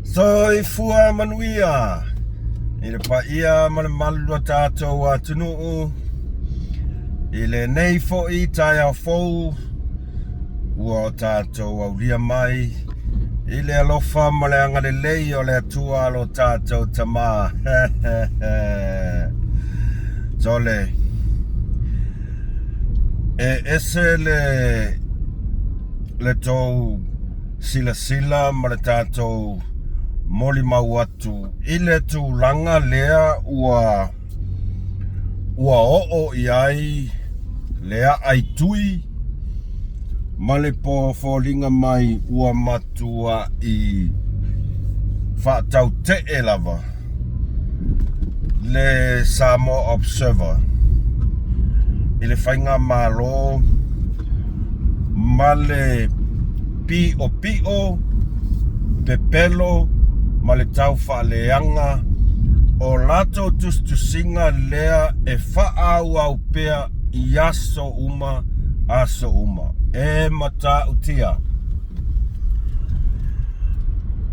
Soi fua manuia. I le paia ma le malua tātou atunuu. I le nei fo'i tai au fou. Ua o tātou au ria mai. I le alofa ma le anga le lei o le atua alo tātou tamā. Tole. E ese le tau sila ma le tātou moli mau atu. I le tūlanga lea ua o i ai lea ai TUI ma le po fōlinga mai ua matua i whātau te e lava le Samoa Observer i le FAIGAMALO ma le pio pepelo ma le tau whaaleanga o lato tustusinga lea e whaau PEA i aso uma e mata utia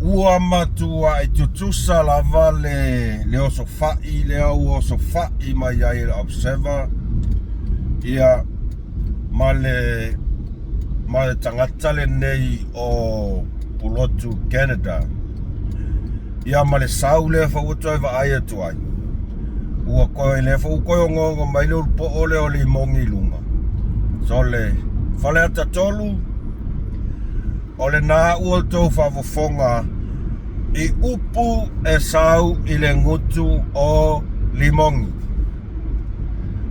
ua matua i tutusa lava le oso whai lea ua oso whai mai ai le Observer ia ma le tangata le nei o Pulotu Canada ia ma le sau le whautu ai wa ai atu ai ua koe le whau koe o ngongo mai le ulpo ole o li mongi lunga so le whale ata tolu o le nā ua tau whavofonga i upu e sau i le ngutu o limongi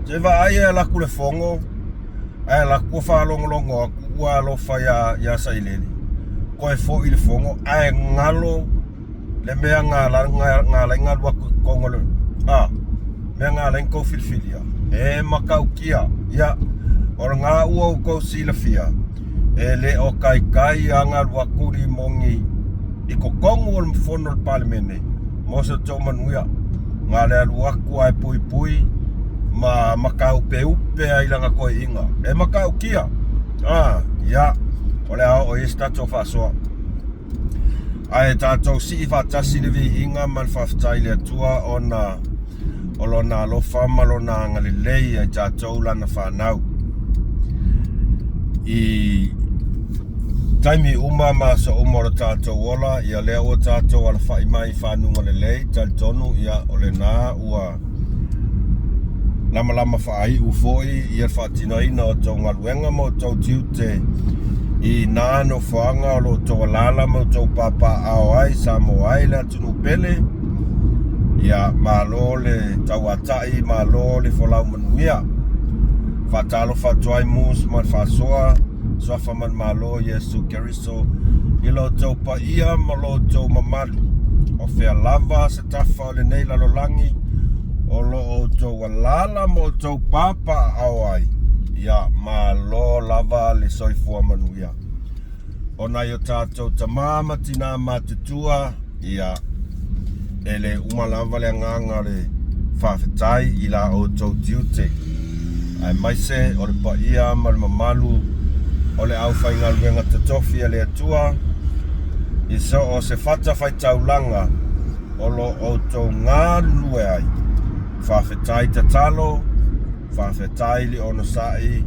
te wa ai e laku le fongo ai laku whalongolongo aku ua alofa ya saileni koe fo i le fongo ai ngalo le mea ngala ingalua kongole mea ngala inko filfilia e makau kia ia o ngā ua uko sila fia e le o kai angalua kuri mongi i ko kongu o le mfono le palemene mosa tau manuia ngā le alu aku ai pui ma makau pe upe ai langa koe inga e makau kia ia o le ao o estato FA'ASOA ai tātou si i whātasi le vi inga man whawhtai le atua o lona alofa ma lona ngale lei ai tātou lana whanau i taimi uma ma sa umora tātou ola ia lea o tātou ala whai mai whanunga le lei tali tonu ia o le nā ua lama whaai ufoi ia whaatinaina o tau ngaluenga mo tau tiute i nāno whaanga o lo tau alala mo tau papa ao ai Samoa ai le atunu pele ia malo le tau atai malo le whalau manuia whatalo whatuai MUSS Ma Le FA'ASOA swafa man malo Yesu Keriso i lo tau pa ia ma lo tau mamalu o whea lava se tafa o le nei lalolangi o lo o tau alala mo tau papa ao ai ia malo lava le soifua manuia ona yo tātou tamama tina matutua ia ele umalava le nganga le whawhetai i la o tau tiute ai maise o le paia ma le mamalu o le au whaingaluenga tatofi a le atua i so o se whata whaitaulanga o lo o tau ngā lue ai whawhetai tatalo whawhetai le ono sai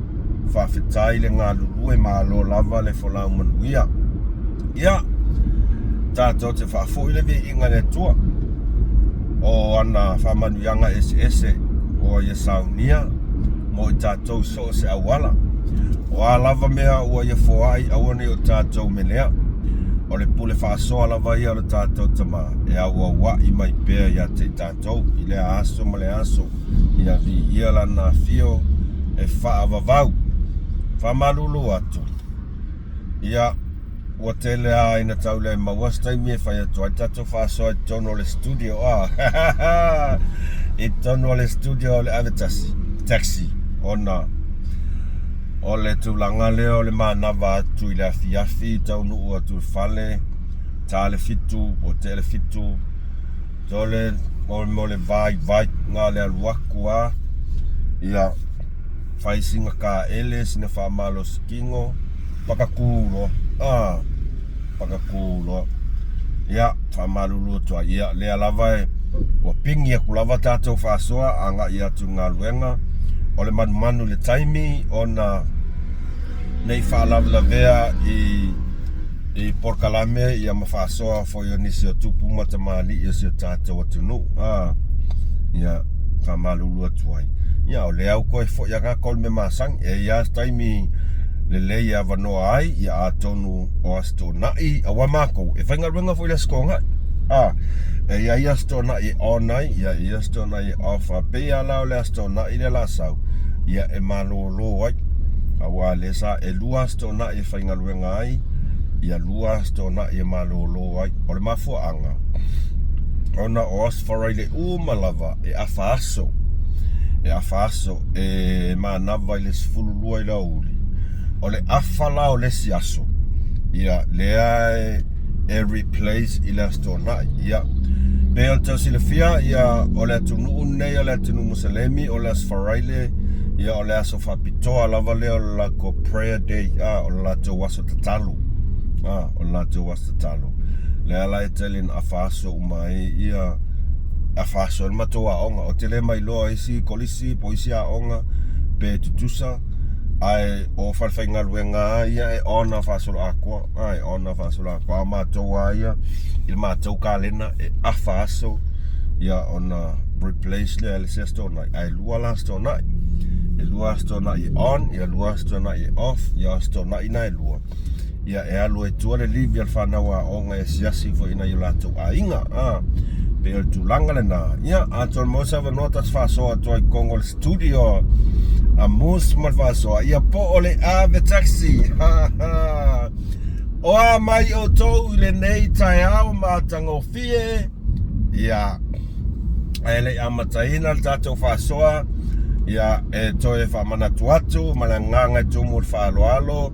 whawhetai le ngā lulue malo lava le wholau manuia ia tātou te whawhoi le vi inga le tua o ana whamanuianga ese o ia saunia mo i tātou so se awala o a lava mea ua ia foai awane o tātou melea o le pule FA'ASOA lava ia o le tātou tama e aua wai mai PEA ia te tātou i le aso ma le aso ia vi ia lana fio e whaavavau whamalulu atu ia ua tele a ina tau le mawastai mi e whai atu ai tātou FA'ASOA i tono le studio i tono le studio o le avetasi taxi ona o le tūlanga leo le mānawa atu i le afiafi tau nuu atu whale tā le fitu o te le fitu tole mo le vai ngā le aluaku ia whaisinga ka ele sina whamalo skingo pakakulo pakakulo ia whamalulu tua ia lea lava o pingi e kulava tātou whaasoa anga ia tu ngā luenga o le manu le taimi o na nei whaalavelavea i porkalame ia mawhaasoa fo i nisi o tupu matamali i si o tātou atunu ia whamalulu tua ia o le au koe fo ia kakol me masang e ia taimi le ia vanoa ai ia atonu o asto nai a wamako e whainga runga fo i skonga e ia sto nai onai ia sto nai ofa PEA lao le sto nai le lasau ia e malolo ai awa le sa e lua sto nai whainga runga ai ia lua sto nai e malolo ai o le mafuanga ona os for ile malava e afaso e manava ile sfululua ile uli o le afala o le siaso ia lea e replace ila stona ia pe on tosilefia ia o le tunu nei o le tunu musalemi o le asfaraile ia o le asofa pitoa lava le o la ko prayer day o la to waso tatalo o la to waso tatalo le ala etelin afaso umai ia afaso el matoa onga o tele mai loa isi kolisi poisia onga pe tutusa ai o farfainga luenga ia e ona fasolo aqua ai ona fasolo aqua matoa ia il matou kalena e afaso ia ona replace le stona ai lua stona e lua stona i on ia lua stona i off ia stona ina e lua ia e alu e tuale livi al fanawa onga e siasi fo ina yulato ainga pe el tulanga le na ia atol mosa vanotas faso atoi Kongo studio a MUSS Ma Le FA'ASOA ia po ole ave taxi o mai o tou le nei tai au matango fie ia ele amataina tatou fasoa ia e toe fa manatu atu malanganga tumu faaloalo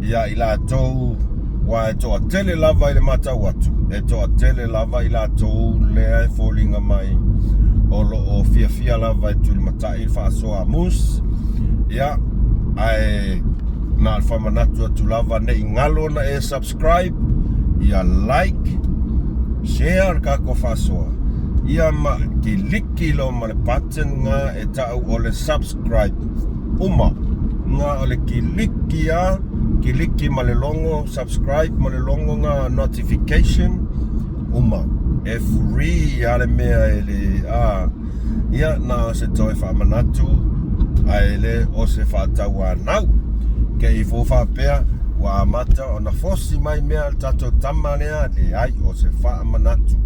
ia ila tou wa to tele lava ile mata watu e to tele lava ila tou le falling mai o fia lava tu mata il fasoa MUSS ia ai na alfa manatu tu lava ne ingalo na e subscribe ia like share ka ko fasoa ia ma kiliki lo ma le button nga e tau o le subscribe nga o le kiliki ma le longo subscribe ma le longo nga notification e free ia le mea ele ia na se toi fa manatu aele o se whātaua nau ke i fofa pea wa mata o na fosi mai mea tato tamanea le ai o se wha manatu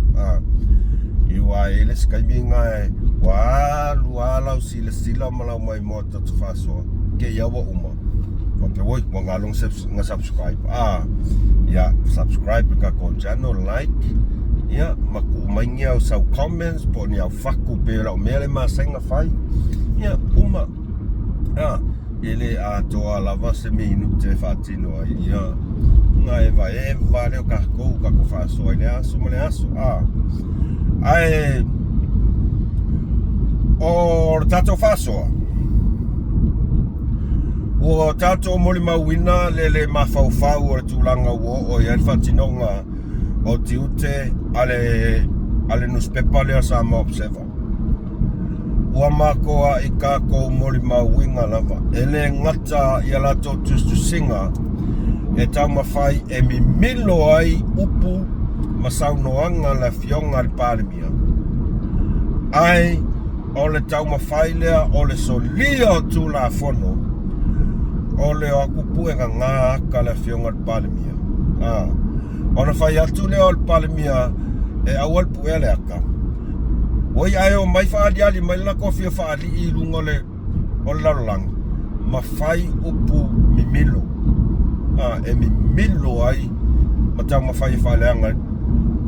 i wa ele skaiminga e wa lualau sila malau mai mo tatu whasoa ke iawa wa pe woi wa ngalong nga subscribe ia subscribe ka ko channel like ia maku maingia o sau comments po ni au faku pe la o mele masenga fai ia ele toa lava se minute fatino ia nga eva le ka ko faso ele aso mole aso ai o tato faso o tato moli mawina le mafau o tulanga o ia fatinonga o tiute ale newspaper le sa mo observer ua makoa i kako moli mawinga lava ele ngata ia lato tustusinga e tau mawhai e mi milo ai upu masaunoanga la fionga le palemia ai o le tau mawhai lea o le solia o tu la fono o le o akupuenga ngā aka la fionga le palemia o na whai atu lea o le palemia e awal puea le aka oi ai o mai faali mai la kofia faali i lunga le o lalang ma fai upu mimilo e mimilo ai mata ma fai faaleanga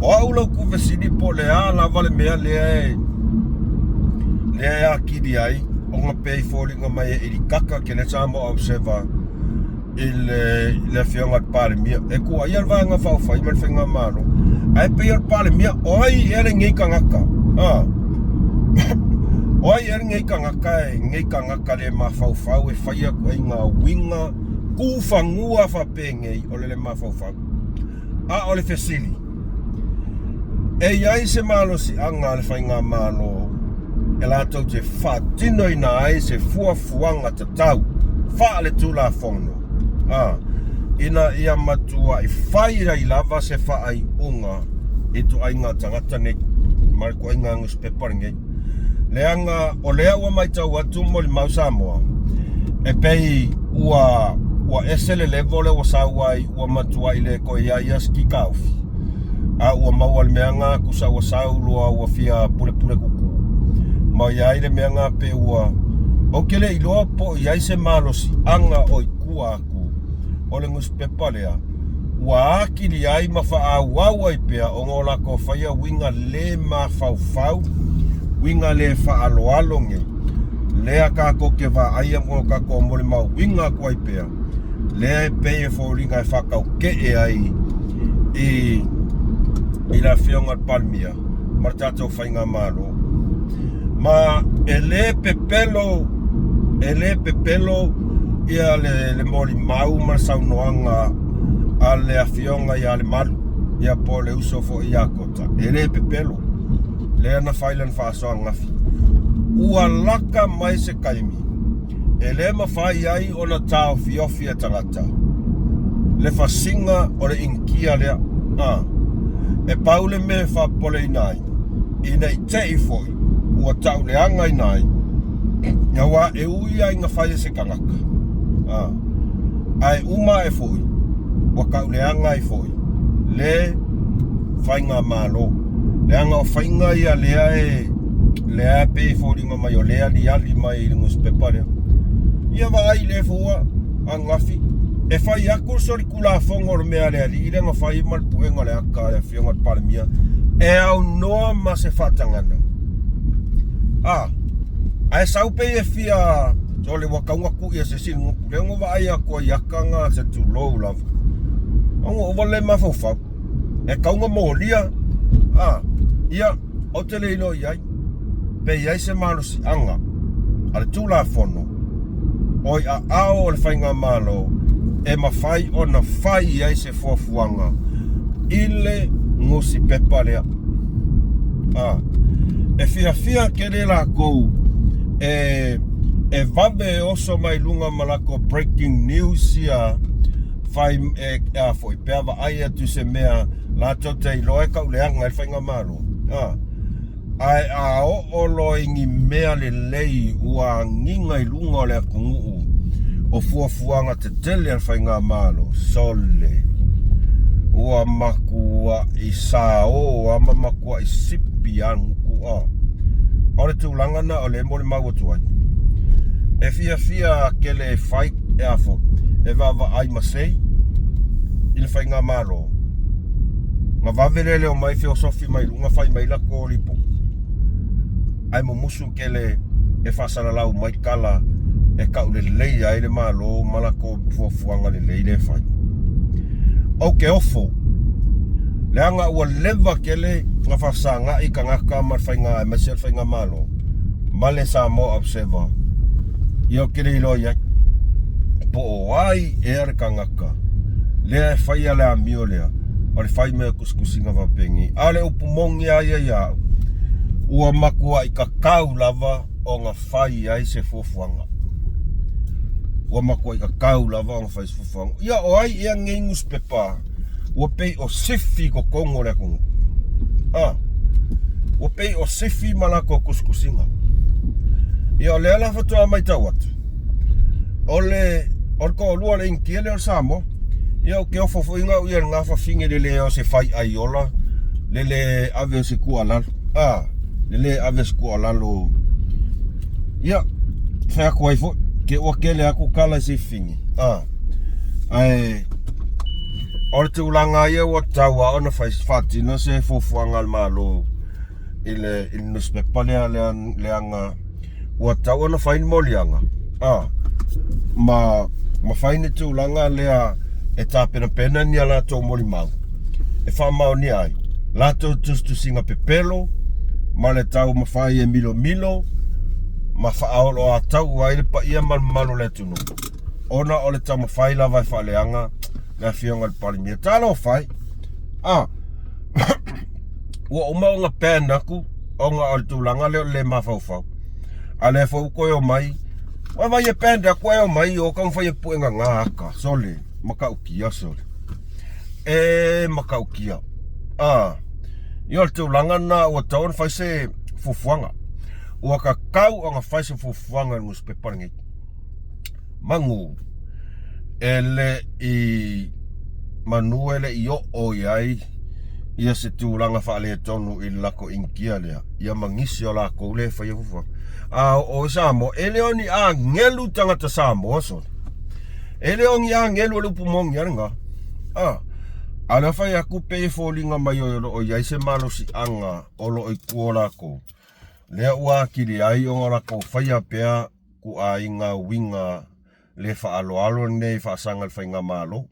o aulo ku vesini po le ala vale mea le akidi ai o nga pei falling mai e kaka ke le samo observer il fionga pale mia e ku ai alva nga fa fai mal fenga malo ai pe pale mia oi ere ngi kangaka oi er ngai kangaka le mafau e faia ko inga winga ku fangua fa pengei o le mafau o le fesili E iai se malo si anga le FAIGAMALO e latou te whatino ina ai se fuafuanga te tau wha le tula whono ina ia matua I whaira I lava se wha ai unga I tu ai ngā tangata nei mariko ai ngā ngus peparinge leanga o lea ua mai tau atu mo le mau Samoa e pei ua esele level ua sauai ua matua I le ko ia ski kaufi ua maua le meanga kusa ua saulua ua fia pule kuku ma iai le meanga pe ua o kele iloa po iai se malo si anga o I kua aku o le ngus pepa lea ua akili ai ma wha au ai pea o ngola ko whaia winga le ma fau winga le wha alo nge lea kako ke wa aia mo kako mo le mau winga ko ai pea lea peye fo ringa e whakau ke e ai I la whionga palmia ma tatou FAIGAMALO ma ele pepelo ia le moli mau ma saunoanga a le awhionga ia le malu ia po le uso fo ia kota ele pepelo le ana whailan whaasoa ngafi ua laka mai se kaimi ele mawhai ai o na tau fiofia tangata le whasinga o le inkia lea e paule me wha pole inai ina I tei foi ua tau le anga inai ia wa e ui ai ngā whaia se kangaka ai uma e foi ua kau le anga I foi le FAIGAMALO le anga o whainga ia lea pe fōringa mai o lea li ali mai I ngus peparea ia wa ai le fua a ngafi e whai ako sori kula whongo le mea lea li renga whai malpuenga le aka le whionga paramia e au noa ma se whatangana ai saupe e fia so le wakaunga ku ia se sinu rengo wa ai ako iakanga se tu lou lava ongo wale ma fawfau e kaunga molia ia o te leilo iai pe iai se malo si anga ale tula whono oi a ao le FAIGAMALO e mawhai o na whai iai se fuafuanga ile ngusi pepa lea e fia kere la kou e vave oso mai lunga malako breaking news ia fai foi pea wa aia tu se mea la tote iloe kau leanga il FAIGAMALO ai o lo ingi mea le lei ua nginga I lunga o le akungu o fuafuanga te tele al FAIGAMALO sole ua makua I sao ama makua I sipi anku o le tūlangana o le mole mau atuai e fia kele fai e afo e vava ai masei I le FAIGAMALO nga vavelele o mai filosofi mai lunga fai mai la ko lipo ai mo musu kele e fasalalau mai kala e kau le lei ai le malo malako fuafuanga le lei le fai ke ofo le anga ua leva kele nga fasanga I kangaka ma whainga ma se FAIGAMALO ma le Samoa observer ia kele ilo ia po o ai e are kangaka le fai ale amio lea o le fai mea kuskusinga wapengi ale upumongi ia ua makua I kakau lava o nga fai ai se fuafuanga ua makua I kakau lava o nga fai se fuafuanga ia o ai ia ngengus pepa ua pei o sifi ko kongo lea kongo ua pei o sifi malako kuskusinga ia o lea lafa toa mai tau atu o le ko lua le inkia le o Samoa ia o ke ofo inga ia ngā whawhinge le o se fai aiola le ave se kua lalo le ave se kua lalo ia whea kuai fo ke o kele aku kala se whingi ai o le tūlanga ia o taua ona whatina se fofuanga al malo ile nuspepa leanga o taua ona whaini molianga ma whaini tūlanga lea e tā pena ni ala tō moli mau e wha mau ni ai lato tustu singa pepelo ma le tau mawhai e milo ma wha aolo a tau ai le pa ia malo le tunu ona o le tau mawhai la vai wha leanga na whionga le parimia talo whai ua umaunga pena ku onga o tūlanga leo le mawhauwhau. A le whau koe o mai, wa vai e penda koe o mai o kang whai e puenga ngā aka, sole, makaukia sole. E makaukia. I o tūlanga na ua taon whai se fufuanga. Ua ka kau o ngā whai se fufuanga ngus peparangi. Mangu, ele i manuele i o iai, ia se tūlanga whaale tonu i lako inkia lea. Ia mangisi o lako le whai e fufuanga. O Samoa, ele o ni a ngelu tangata Samoa so. Ele o ni a ngelu lupu mongi anga. Ana whai aku pe fōlinga mai o iai se malo si anga o lo i kuola ko. Lea ua kiri ai o ngara ko whai a pea ku a inga winga le whaalo alo nei whaasangal whai ngā malo.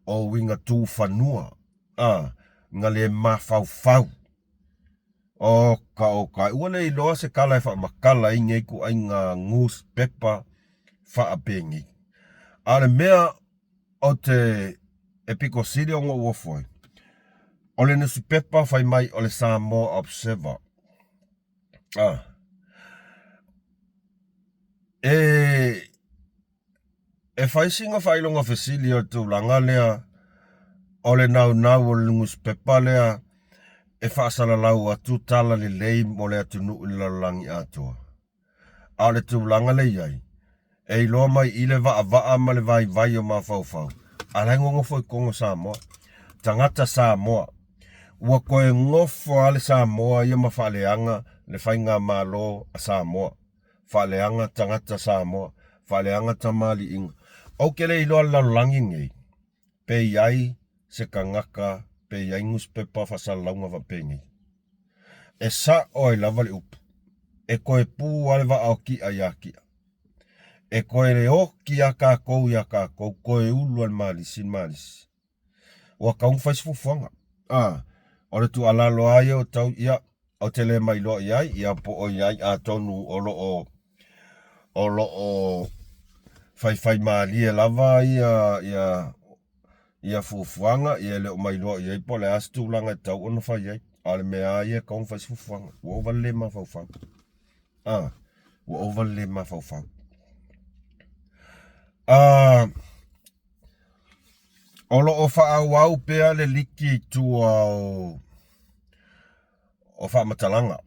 O winga tū whanua. Nga le mawhau. O ka ua i loa se kala e wha makala i ngei ku ai ngā ngus pepa wha apengi. Ale mea o te epiko siri o ngā uafoi. O le nusu pepa whai mai o le Samoa Observer. E whai singa whailonga whesili o tūlanga lea o le nau o le ngus pepa lea e whaasala lau atu tala le lei mo le atu nuu le lalangi atua. A le tūlanga le iai, e iloa mai i le vaa ma le vai o mawhauwhau. A le ngofo i Kongo Samoa, tangata Samoa, ua koe ngofo ale Samoa ia ma whaaleanga le whainga malo a Samoa. Whaaleanga tangata Samoa, whaaleanga tamali inga. Au ke le iloa lalangi ngei, pe iai se kangaka pe iai ngus pepa whasalaunga wapengi. E sa oi lava le upu. E koe pū ale wa au ki a iakia. E koe le o ki a kākou i a kākou, koe ulu al malisi. Ua kaung whais fufuanga. O le tu alalo ai o tau ia, o te le mai loa iai, ia po o iai a tonu o lo o whai maali e lava ia fufuanga, ia le o mai loa iai, po le astu langa e tau ono whai iai. Ale mea ia kaung whais fufuanga. Ua o wale ma whauwhau. Ua o wale ma whauwhau. O lo o whaawau pea le liki tua o whaamatalanga.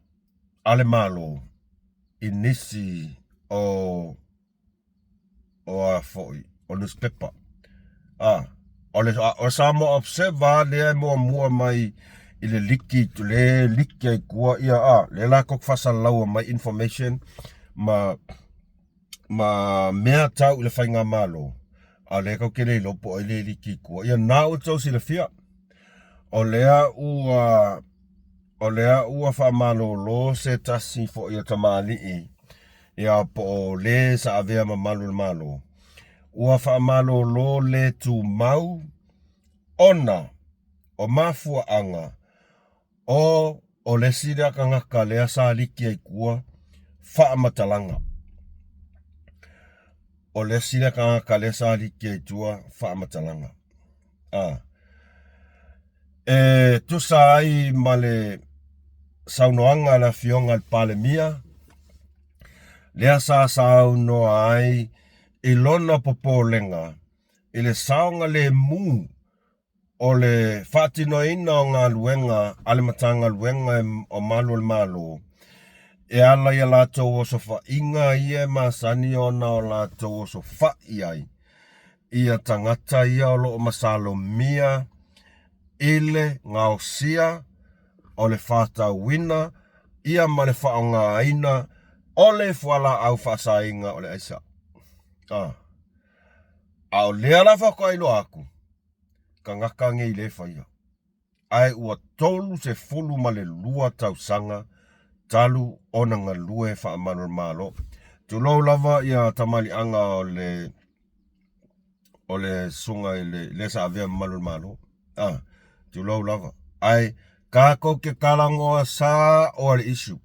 Ale malo inisi o a foi, o newspaper. O Samoa Observer lea mua mai i le liki tu le liki ai kua ia le la kok whasalau mai information ma mea tau i le whainga malo. A le kau kere lopo i le liki kua. Ia nā o tau si le fia. O lea ua wha malo lo se tasi fo i o tamali i. Ia po le sa avea ma malo. Ua wha malo lo le tu mau. Ona o mafua anga. O le sira kangaka lea sa liki ai kua. Wha matalanga. O le sira kangaka lea sa liki ai tua. Wha matalanga. Tu sa ai male saunoanga la fionga al palemia. Lea sa saunoa ai ilona popolenga. Ile saunga le mu. O le whatino ina o ngā luenga, ale matanga luenga o malo. E ala ia lātou o so wha inga ia masani o na o lātou o so wha iai. Ia tangata ia o lo o masalo mia, ile ngā sia, o le whata wina, ia ma le wha o ngā aina, o le whala au whasa inga o le aisa. Au lea la whakailo aku. Ka ngaka ngei le whaia. Ai ua tolu se fulu ma le lua tau sanga, talu ona ngā lue wha malo. Tu lau lava ia tamali anga o le sunga i le sa avea malo. Tu lau lava. Ai, kako ke kalangoa sa o le isu.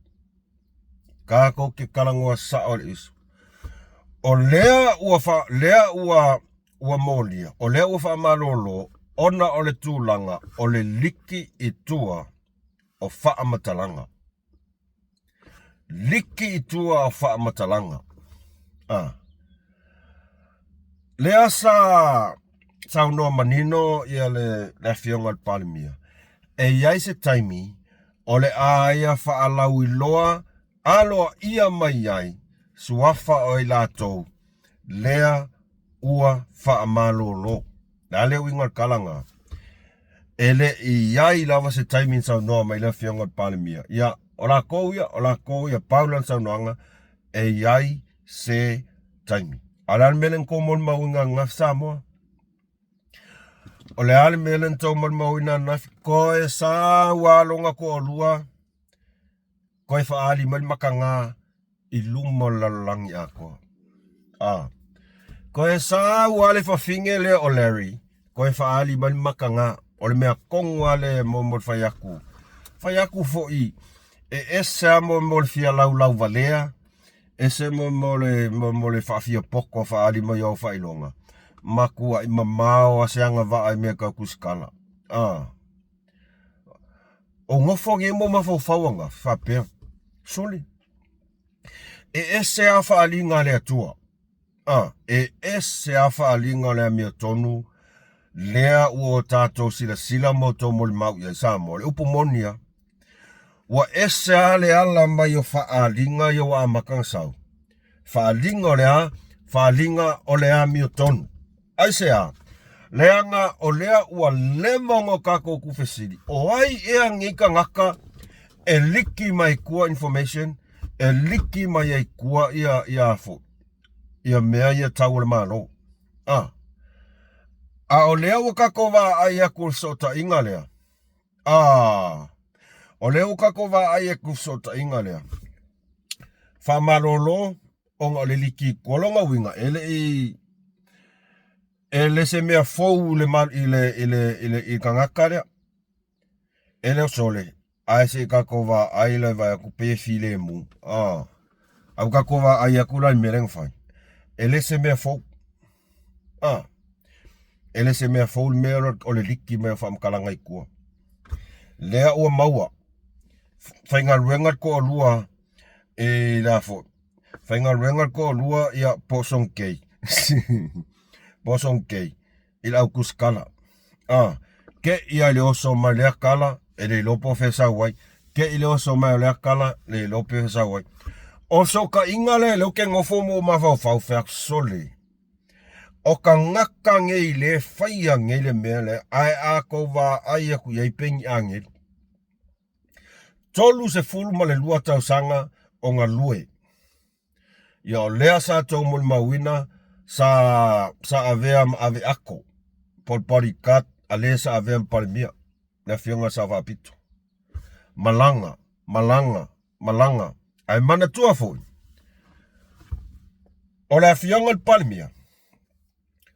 Kako ke kalangoa sa o le isu. O lea ua molia. O lea ua wha malolo. Ona o le tūlanga, o le liki i tua, o whaamatalanga. Liki I tua o whaamatalanga. Lea sa unoa manino ia le whionga le palemia. E iai se taimi, o le aia whaalau I loa, aloa ia mai ai, suafa o I lātou, lea ua whaamalo lo. Nā leo inga kalanga. Ele I iai lava se taimi sa unoa mai le whionga le palemia. Ia, o la kou ia paulan sa unoanga, e iai se taimi. Alan melen ko mon maunga ngaf Samoa. O le ale melen tau mon mauina ngaf ko e sa walonga ko lua. Ko e faali mal makanga I lumo lalangi ako. Ko e sa wale fa finge le o Larry. Ko e faali mal makanga o le mea kongwa le mo fayaku. Fayaku fo I e esa mo fia lau valea. Ese mo le fafia poko fa ali mo yo fa ilonga. Makua I mamao aseanga va ai me ka kuskala. O ngofo nge mo mafawanga fa pe. Soli. E ese afa ali nga le atua. E ese afa ali nga le mi tonu lea uo tato sila mo to mo mau ya sa mo le upomonia. Wa ese ale ala mai o faalinga yo wa makang sau. Faalinga o lea mi o tonu. Aisea, leanga o lea ua lemongo kako kufesiri. O ai ea ngika ngaka e liki mai kua information, e liki mai ai kua ia fo. Ia mea ia tau le malo. A o lea ua kako wa ai aku sota inga lea. O leo kako va ai e kusota inga lea. Fa malolo onga le liki kolonga winga ele se mea fou le mal ile kangaka lea. Ele sole ai se kako va ai le va ku pe file mu. Au kako va ai aku la mereng fai. Ele se mea fou. Ele se mea fou mea o le liki mea fa mkalanga ikua. Lea ua maua. Whainga ruenga ko lua e la fo. Whainga ruenga ko lua ia posong kei. Posong kei. Ila au kuskala. Ke ia le oso mai lea kala e le lopo fesa wai. Ke ile oso mai lea kala le lopo fesa wai. Oso ka ingale leo ke ngofo mo mawhau whak sole. O ka ngaka ngei le whaia ngei le mele ai ako wa ai aku iei pengi angeli. Tolu se fulu ma le lua tau sanga o ngā lue. Ia o lea sa tau mul mawina sa avea ma ave ako. Polpari kat a lea sa avea mpalimia. Na whionga sa whapito. Malanga. Ai mana tua fui. O lea whionga mpalimia.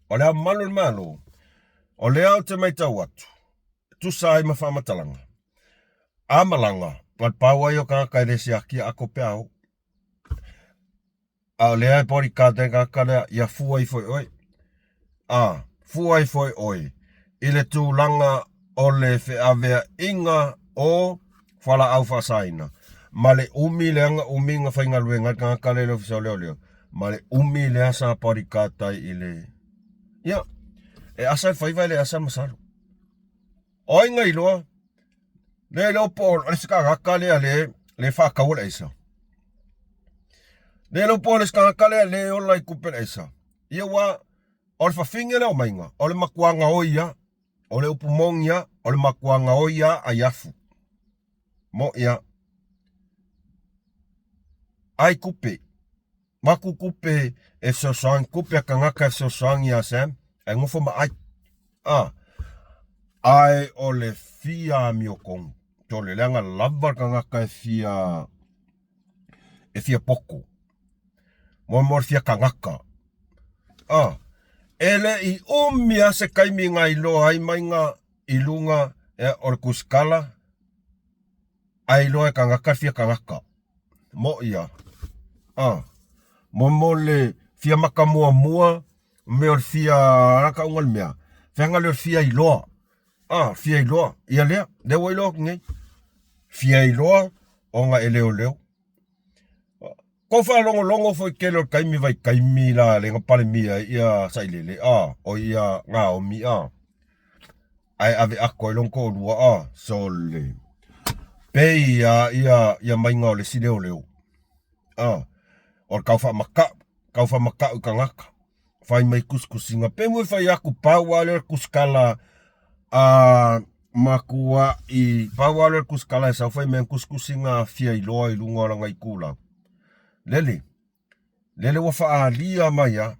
O lea malo. O lea o te mai tau atu. Tu sa ai ma whamatalanga. Malanga. Pat paua yo ka kai resi aki ako peao. A lea pori ka te ka karea ia fuai foi oi. Fuai foi oi. Ile tu langa o le fe avea inga o fala au fasaina. Male umi leanga umi nga whainga luenga ka kare lo fisa leo. Male umi lea sa pori ka tai ile. Ia. E asa whaiwai le asa masaru. Oi ngai loa. Le lopo le ska gakale le fa kaula isa. Le lopo le ska gakale le ola I kupela isa. Ia wa o fa fingele o mainga, o le makuanga oia, o le upumongia, o le makuanga oia a yafu. Mo ia. Ai kupe. Maku kupe e sosang kupe a kangaka e sosang ia sam, e ngofo ma ai. Ai o le fia miokong. Tole leanga lava kangaka e fia poko. Mo fia kangaka. Ele I umia se kaimi ngai loa ai mainga ilunga e orkuskala. Ai loa e kangaka fia kangaka. Mo ia. Mo le fia makamua me or fia raka ungal mea. Fenga le fia iloa. Fia iloa. Ia lea. Le wa iloa ngai. fia iloa o ngā eleo leo. Ko whalongo foi kelo kaimi vai kaimi la le ngapale mia ia sailele o ia ngā o mi ai ave ako ilonko o lua so le PEA ia mainga o le sileo leo. O kauwha maka ukangaka. Fai mai kuskusinga. Pe mui fai aku pauale kuskala makua i pauale kuskala e sau fai men kuskusinga fia iloa i lunga langa i kula. Lele wa faa lia maya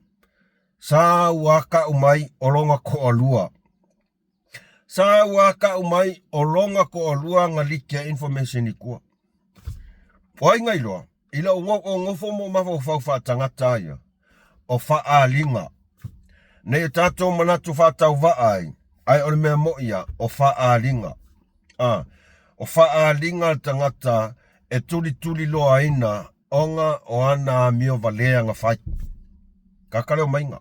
sa waka umai olonga ko alua. Sa waka umai olonga ko alua ngalikia information i kua. Wai ngai loa. Ila o ngofo mo mafo fa tangata ia. O faa linga. Nei tato manatu fa tau vai. Ai ole mea mo ia o faa linga. O faa linga tangata e tuli loa ina onga o ana mio valea nga fai. Kakaleo mainga.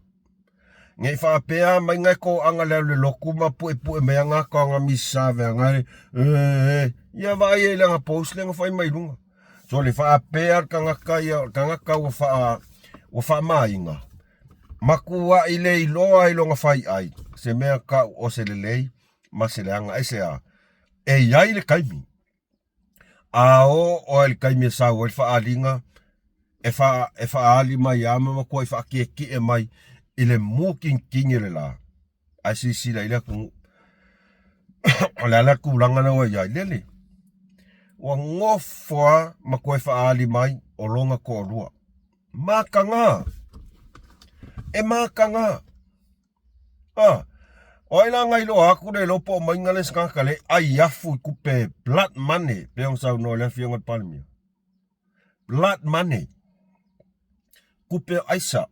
Ngai faa PEA mainga ko anga leo le loku ma pu e mea nga ka anga misa vea ngare. Ia vai e langa post lenga fai mai lunga. So le faa PEA kangaka wa faa mainga. Makua ile iloa ilonga fai ai. Se mea ka o se lelei ma se leanga esea. E iai le kaimi. O el kaimi sa o el faa linga. E faa ali mai ama makua e faa ki e mai. Ile mukin kingile la. Ai si la ile ku. Ala ku langana wa iai lele. Wa ngofoa makua e faa ali mai o longa ko lua. Makanga. E makanga. Oila ngai lo aku le lopo maingale skakale ai afu kupe blood money peong sau no le fiong palmia. Blood money. Kupe aisa.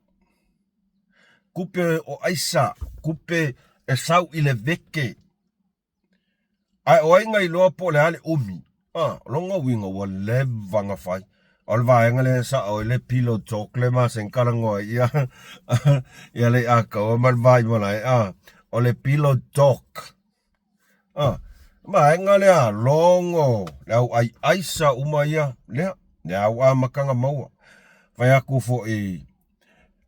Kupe o aisa. Kupe e sau ile veke. Ai oi ngai lo po le ale umi. Longa winga wa levanga fai. Olva engale sa o le pilo chokle ma sen kalango ia. Ia le aka o mal vai malai o le pilo dok. Ma engale longo. Lau ai aisa umaya. Lea wa makanga maua. Vai aku fo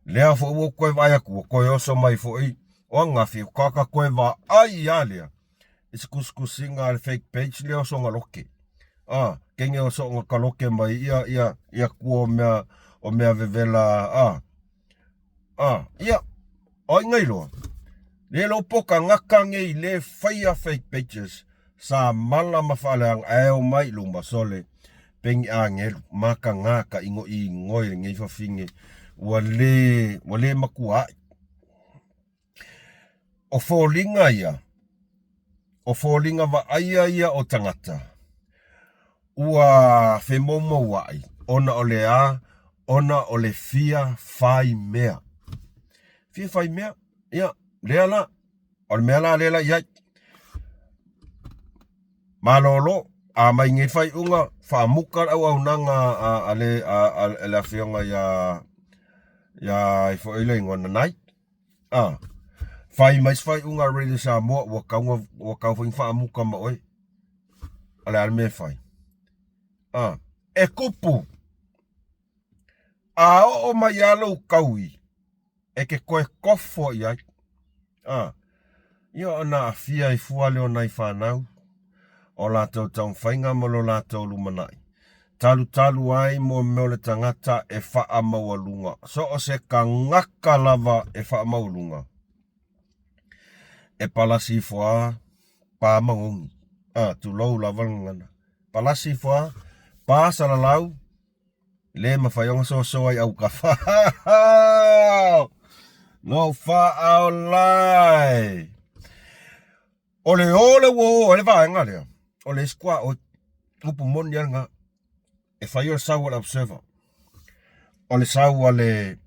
lea fo uo koe vai aku. Koe oso mai fo o ngafi. Kaka koe va ai alia. Is kuskusinga al fake page leo so ngaloke. Kenge o so nga kaloke mai ia kuo o mea vevela ia oi ngai loa le lo poka ngaka ngei le faia fake pages sa mala mafaleang o mai lumba sole pengi angel maka ngaka ingo i ngoi ngei fafinge wale makua o folinga ia o folinga va ia o tangata. Ua fe momo wai. Ona ole fia fai mea. Fia fai mea. Ia. Lea la. Ole mea la lela iai. Malolo. Mai nge fai unga. Fa muka au nanga ale fionga ya ifo ile ngona nai. Fai mais fai unga rede sa mo wakau fa muka ma oi. Ale me fai. E kupu. O mai alo kaui. E ke koe kofo iai. Ia ona fia i fuale o nai whanau. O lātou taun FAIGAMALO lātou lumanai. Talu ai mo meole tangata e wha maulunga. So o se ka ngaka lava e wha maulunga. E palasi fua pa maungi. Tu lau lava ngana. Palasi fua pasa la lau le mafayonga so ai au ka no fa au lai ole wo va ngale ole squa o upu mondial nga e fayo sa wala observer ole sa wale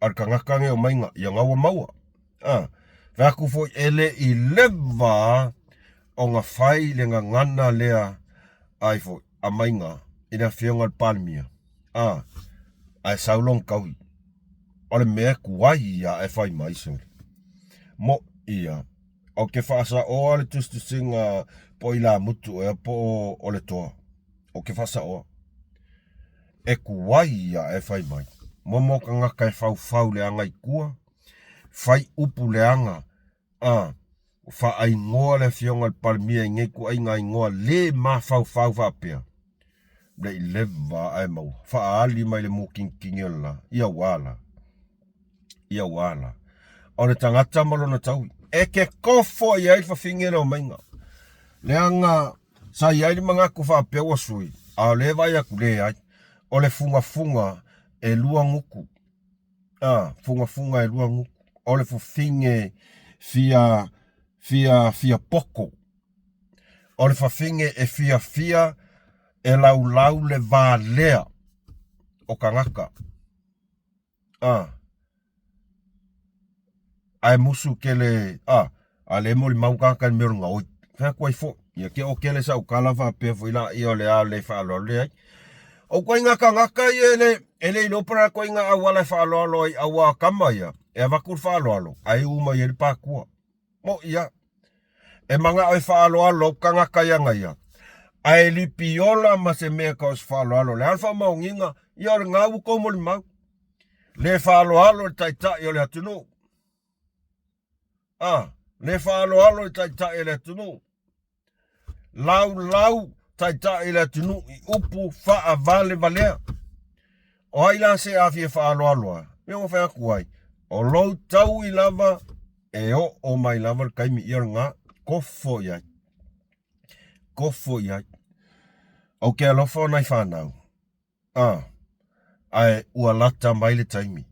arkanga o mainga ya ngawa maua va ku fo ele I leva o nga fai le nga ngana lea ai fo a mainga ina fionga palmia. Ai saulong kaui. Ole mea kuai ia e fai maisori. Mo ia. O ke whaasa oa le tustu singa po i la mutu e po o le toa. O ke whaasa oa. E kuwai ia e whai mai. Momo ka ngaka e whau le anga i kua. Whai upu le anga. Wha ai ngoa le fionga le palmia i ngei ku ai ngai ngoa le ma whau whapea. Le i lewa ai mau. Wha ali mai le muking kingela. Ia wala. Ia wala. O le tangata malo na tau. E ke kofo i ai whawhingera o mainga. Le anga sa i ai li mga ku whapea wa sui. A le vai aku le ai. O le funga e lua nguku. Funga e lua nguku. O le fufinge fia poko. O le fafinge e fia e lau le vālea o kangaka. Ai musu ke le, a le mo le maukaka ni merunga oi. Whea kuai fo. Ia ke o ke le sa ukala whapea fo ila i o le a le whaalo le ai. O koe ngaka i ele inopara koe ngā awala whaaloalo i awa kama ia. E wakur whaaloalo. Ai uma i ele pākua. Mo ia. E manga oi whaaloalo ka ngaka ia ngai. Ai li piola ma se mea ka os whaaloalo. Le alfa maunginga. Ia ore ngā wuko mo li mau. Le whaaloalo le taita i o le atunu. Le whaaloalo le taita i le atunu. Lau taita i le atunu i upu wha vale valea. O haila se a fie whaaloaloa. Mea o whea kuai. O lou tau i lava e o mai lava kaimi i ora ngā kofo iai. Kofo iai. O ke alofo nai whanau. Ai ua lata mai le taimi.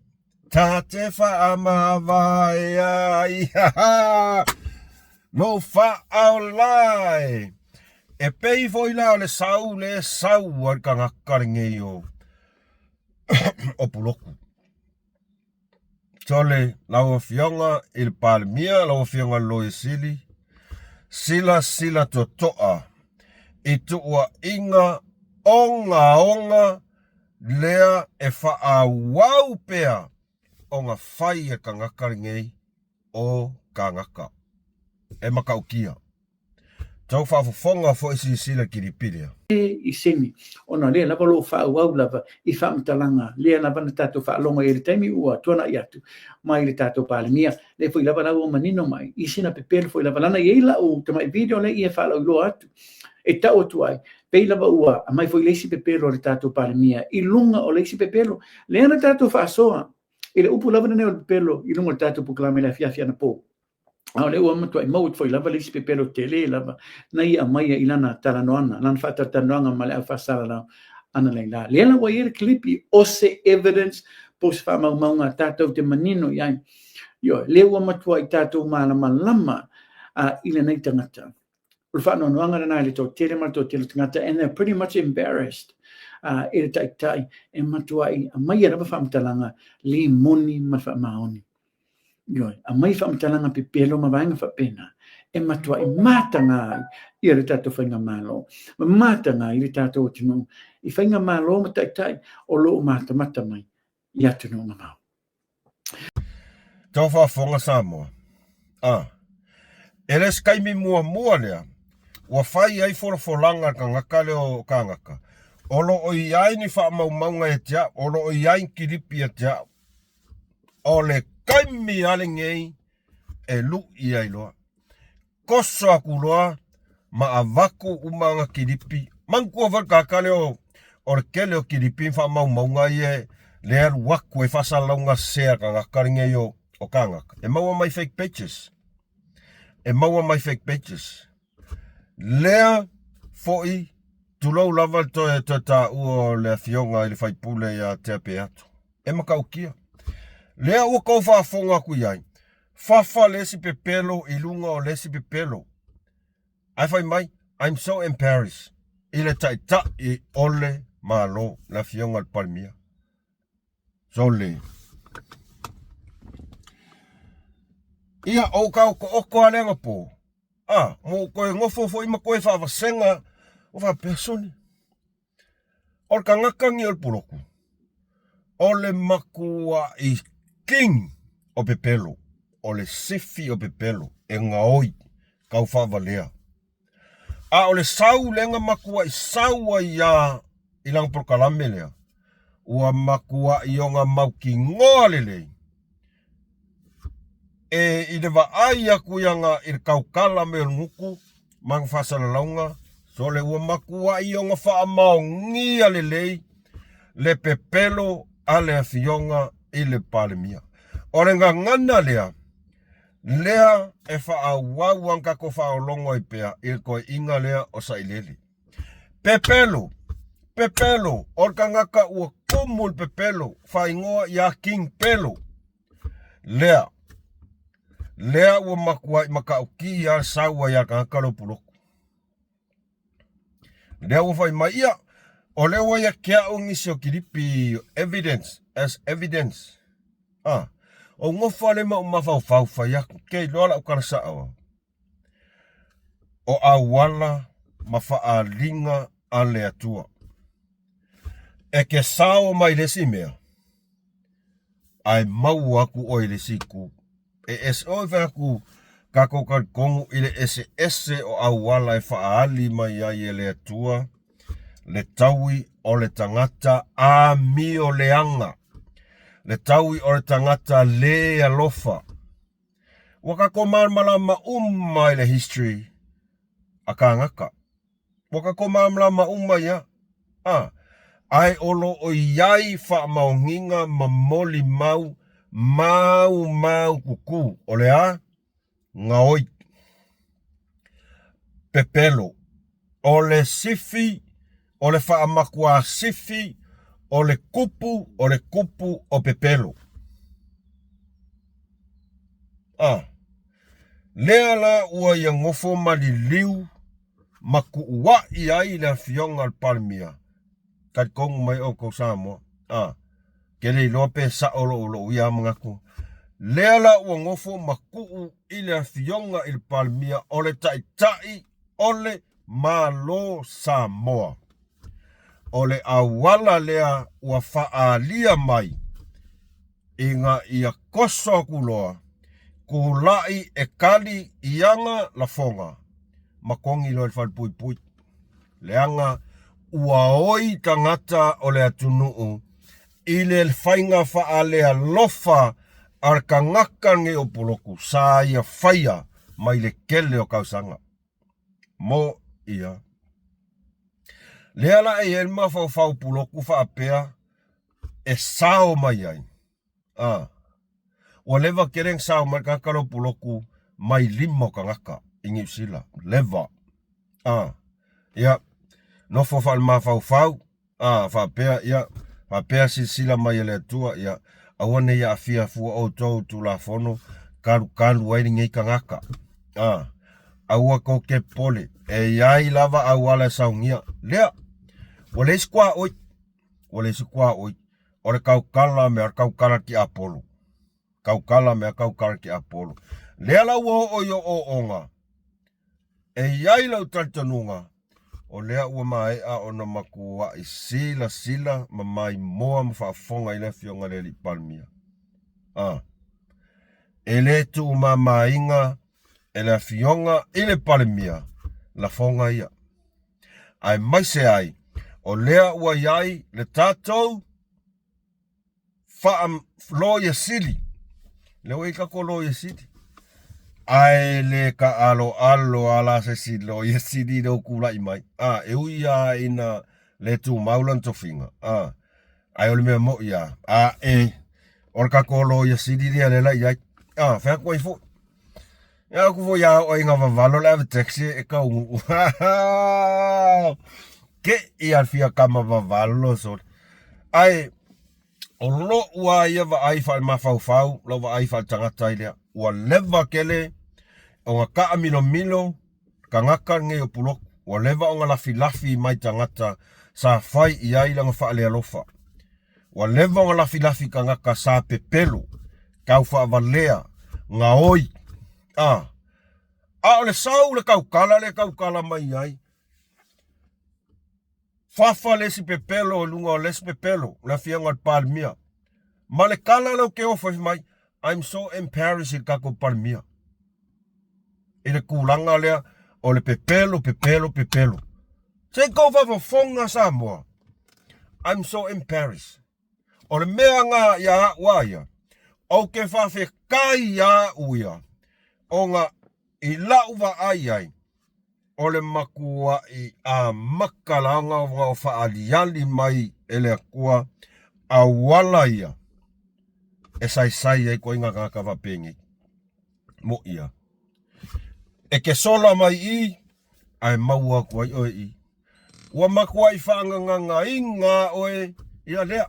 Tā te whaamawa e ai. No whaolai. E pei foi la le sau ar ka ngakaringe o o puloku. Tole lau fionga il palmia, lau fionga loi sili. Sila totoa. I tua inga onga lea e whaawau pea o ngā whai e ka ngakaringei o ka ngaka. E makaukia. Tau whaafonga fo isi sila kiripirea. I semi, ona lea lava lo whaauau lava I whaamtalanga, lea lava na tātou whaalonga I le taimi ua tuana I atu, mai le tātou pālemia, le fwoi lava lau o manino mai, I sina pepelo fwoi lava lana I eila o tamai video le I e whaalau ilo atu, e tau atu ai, pei lava ua, a mai fwoi leisi pepelo le tātou pālemia, I lunga o leisi pepelo, lea na tātou whaasoa, I le upu lava na neo le pepelo, I lunga le tātou puklame le fiafia na po. Au le ua matua I maut foi lava leisi pepelo tele lava na ia maia ilana talanoana lana whaatatanoanga ma le au whaasara lau ana leila. Lela wa ere klipi o se evidence pos whaamaumaunga tātou te manino iai. Yo, le ua matua I tātou malama ila nei tangata. Ula whaanoanoanga rana le tō tere ma tō tere tangata and they're pretty much embarrassed. E le tai e matua I maia rava whaamtalanga li moni ma whaamaoni. Yo, a mai whaamtalanga pepelo ma vaenga whapena. E matua I mātanga I re tātou FAIGAMALO. Ma mātanga I re tātou tino. I FAIGAMALO ma tai o loo mātamata mai. I atunu ngā mau. Tau whaafonga Samoa. E les kaimi mua lea. Ua whai ai whorofolanga ka ngaka leo ka ngaka. Olo o iai ni whaamaumaunga e tia. Olo o iai kiripi e tia. Ole kaimi alengei e lu I ai loa. Koso aku loa ma a vaku umanga kiripi. Mangkua wakakale o kele o kiripi wha maunga I e lea waku e whasalaunga sea ka ngakaringe o kangaka. E maua mai fake pages. Lea foi tulau lava to e tata uo lea fionga ili whaipule ya te ape atu. E makaukia. Lea ua kou whaafonga ku iai. Whawha lesi pepelo I lunga o lesi pepelo. Ai whai mai, I'm so embarrassed. I le taita I ole malo la fionga al palmia. So le. Ia o ka oko alenga po. Mo koe ngofo fo ima koe whaawasenga o whaapesoni. O ka ngakangi o puroku. Ole makua I king o pepelo, o le sifi o pepelo. e ngaoi kau whavalea. A ole sau lenga makua I saua ia ilang prokalame lea. Ua makua I onga mauki ngoa lelei. E I le vaai aku ianga I kaukala me nguku mang whasalalaunga. So le ua makua I onga whaamau ngia lelei le pepelo a le afionga I le palemia. Ore nga ngana lea e whaawau anka ko whaolongo I pea I koe inga lea o sailele. Pepelo, orka ngaka ua kumul pepelo, whaingoa ia king pelo. Lea ua makua I makauki ia saua ia ngaka lo puloku. Lea ua whai mai ia, o lea ua ia kia ungisi o kiripi evidence. O ngofa le ma umawhau whai aku, kei loala ukana saawa. O awala mawhaalinga a lea tua. E ke sao mai lesi mea. Ai mau aku o lesi ku. E o aku kako kongu ile ese o awala e whaali mai ai lea tua. Le taui o le tangata a mi o leanga. Le taui o le tangata le alofa. Waka ko malama umma le history akangaka. Waka ko malama umma ya. Ai olo o iai wha maunginga mamoli mau kuku. Ole a ngaoi. Pepelo. Ole sifi. Ole wha makua sifi. Ole kupu o pepelo. Lea la ua ia ngofo maliliu maku ua iai le fionga al palmia. Kat kongu mai o ko Samoa. Kele lope sa olo ia mangaku. Lea la ua ngofo maku ile fionga il palmia ole tai ole malo Samoa. Ole awala lea ua faalia mai. Inga ia koso kuloa. Kulai e kali ianga la fonga. Makongi lo el pui. Leanga uaoi tangata o le atunuu. Ile el fainga faalea lofa arkangaka nge o puloku. Sa ia faia mai le kele o kausanga. Mo ia. Leala e elma fau puloku fa PEA. E sao mai ai. O leva kereng sao mai kakalo puloku mai limo kangaka ingi sila leva ya no fo fal ma fau fa PEA ya fa PEA sila mai le tua ya awane ya afia fu o tu la fono kalu wai ngi kangaka awa ko ke pole e yai lava awala saungia lea wale skwa oi ore kaukala me kaukala ki Apollo. Kaukala me kaukala ki Apollo. Lea la wo o yo o onga. E yai lau tantanunga. O lea ua mai a ona makua I sila mamai moa mawhaafonga I le fionga le li palmia. E le tu mamainga e le fionga I le palmia. La fonga ia. Ai mai se ai. O lea ua yai le tatou wha loia sili. Leo ika ko loia sili. Ai le ka alo ala se si loia sili do kulai mai. E uia ina le tu maulan tofinga. Ai ole mea mo ia. Orka ko loia sili lia le lai ai. Whea koi fo. Ia ku fo ia o inga vavalo le ave taxi e ka ungu. Ke ia fia kama vavalo so. Ai o lo ua ia va ai fa mafau lo va ai fa tangata ile ua leva kele o nga ka milo kangaka nge o pulo ua leva o nga lafi mai tangata sa fai ia ila nga fa le alofa ua leva o nga lafi kangaka sa pepelo kau fa valea nga oi ole sau le kaukala mai ai fafa lesi pepelo lunga lesi pepelo la fianga palmia. Male kala lo ke ofa mai. I'm so embarrassed kako palmia. I le kulanga lea o le pepelo. Te kou whawhafonga Samoa. I'm so embarrassed. O le mea ngā ia waia. O ke whawhekai ia uia. O ngā i lauwa ai. O le makua i a makalanga o whaaliali mai ele kua a wala ia. E sai ai koe ngā kawa pengi. Mo ia. E ke sola mai I, ai maua kua oe I. Ua makua I whaanganga I ngā oe ia lea.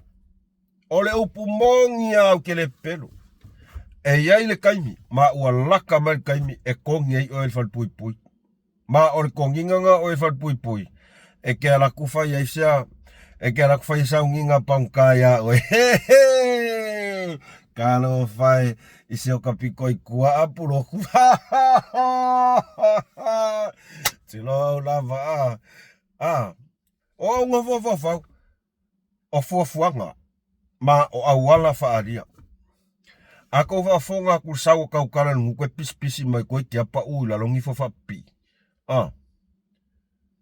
O le upu mongi au ke le pelo. E iai le kaimi, ma ua laka mai kaimi e kongi ai oe whalpui. Ma o le konginganga oe whalpui. E ke ala kuwhai ai sea, e ke ala kuwhai sa unginga pangkaya oe. Hehe! Kalo whai I seo ka piko I kua apuroku. Tilo lava o ngofofofau. O fuafuanga. Ma o awala whaaria. Ako whafonga ku sau kaukara nungu koe pisi mai koe te apa ui la longi fofapi.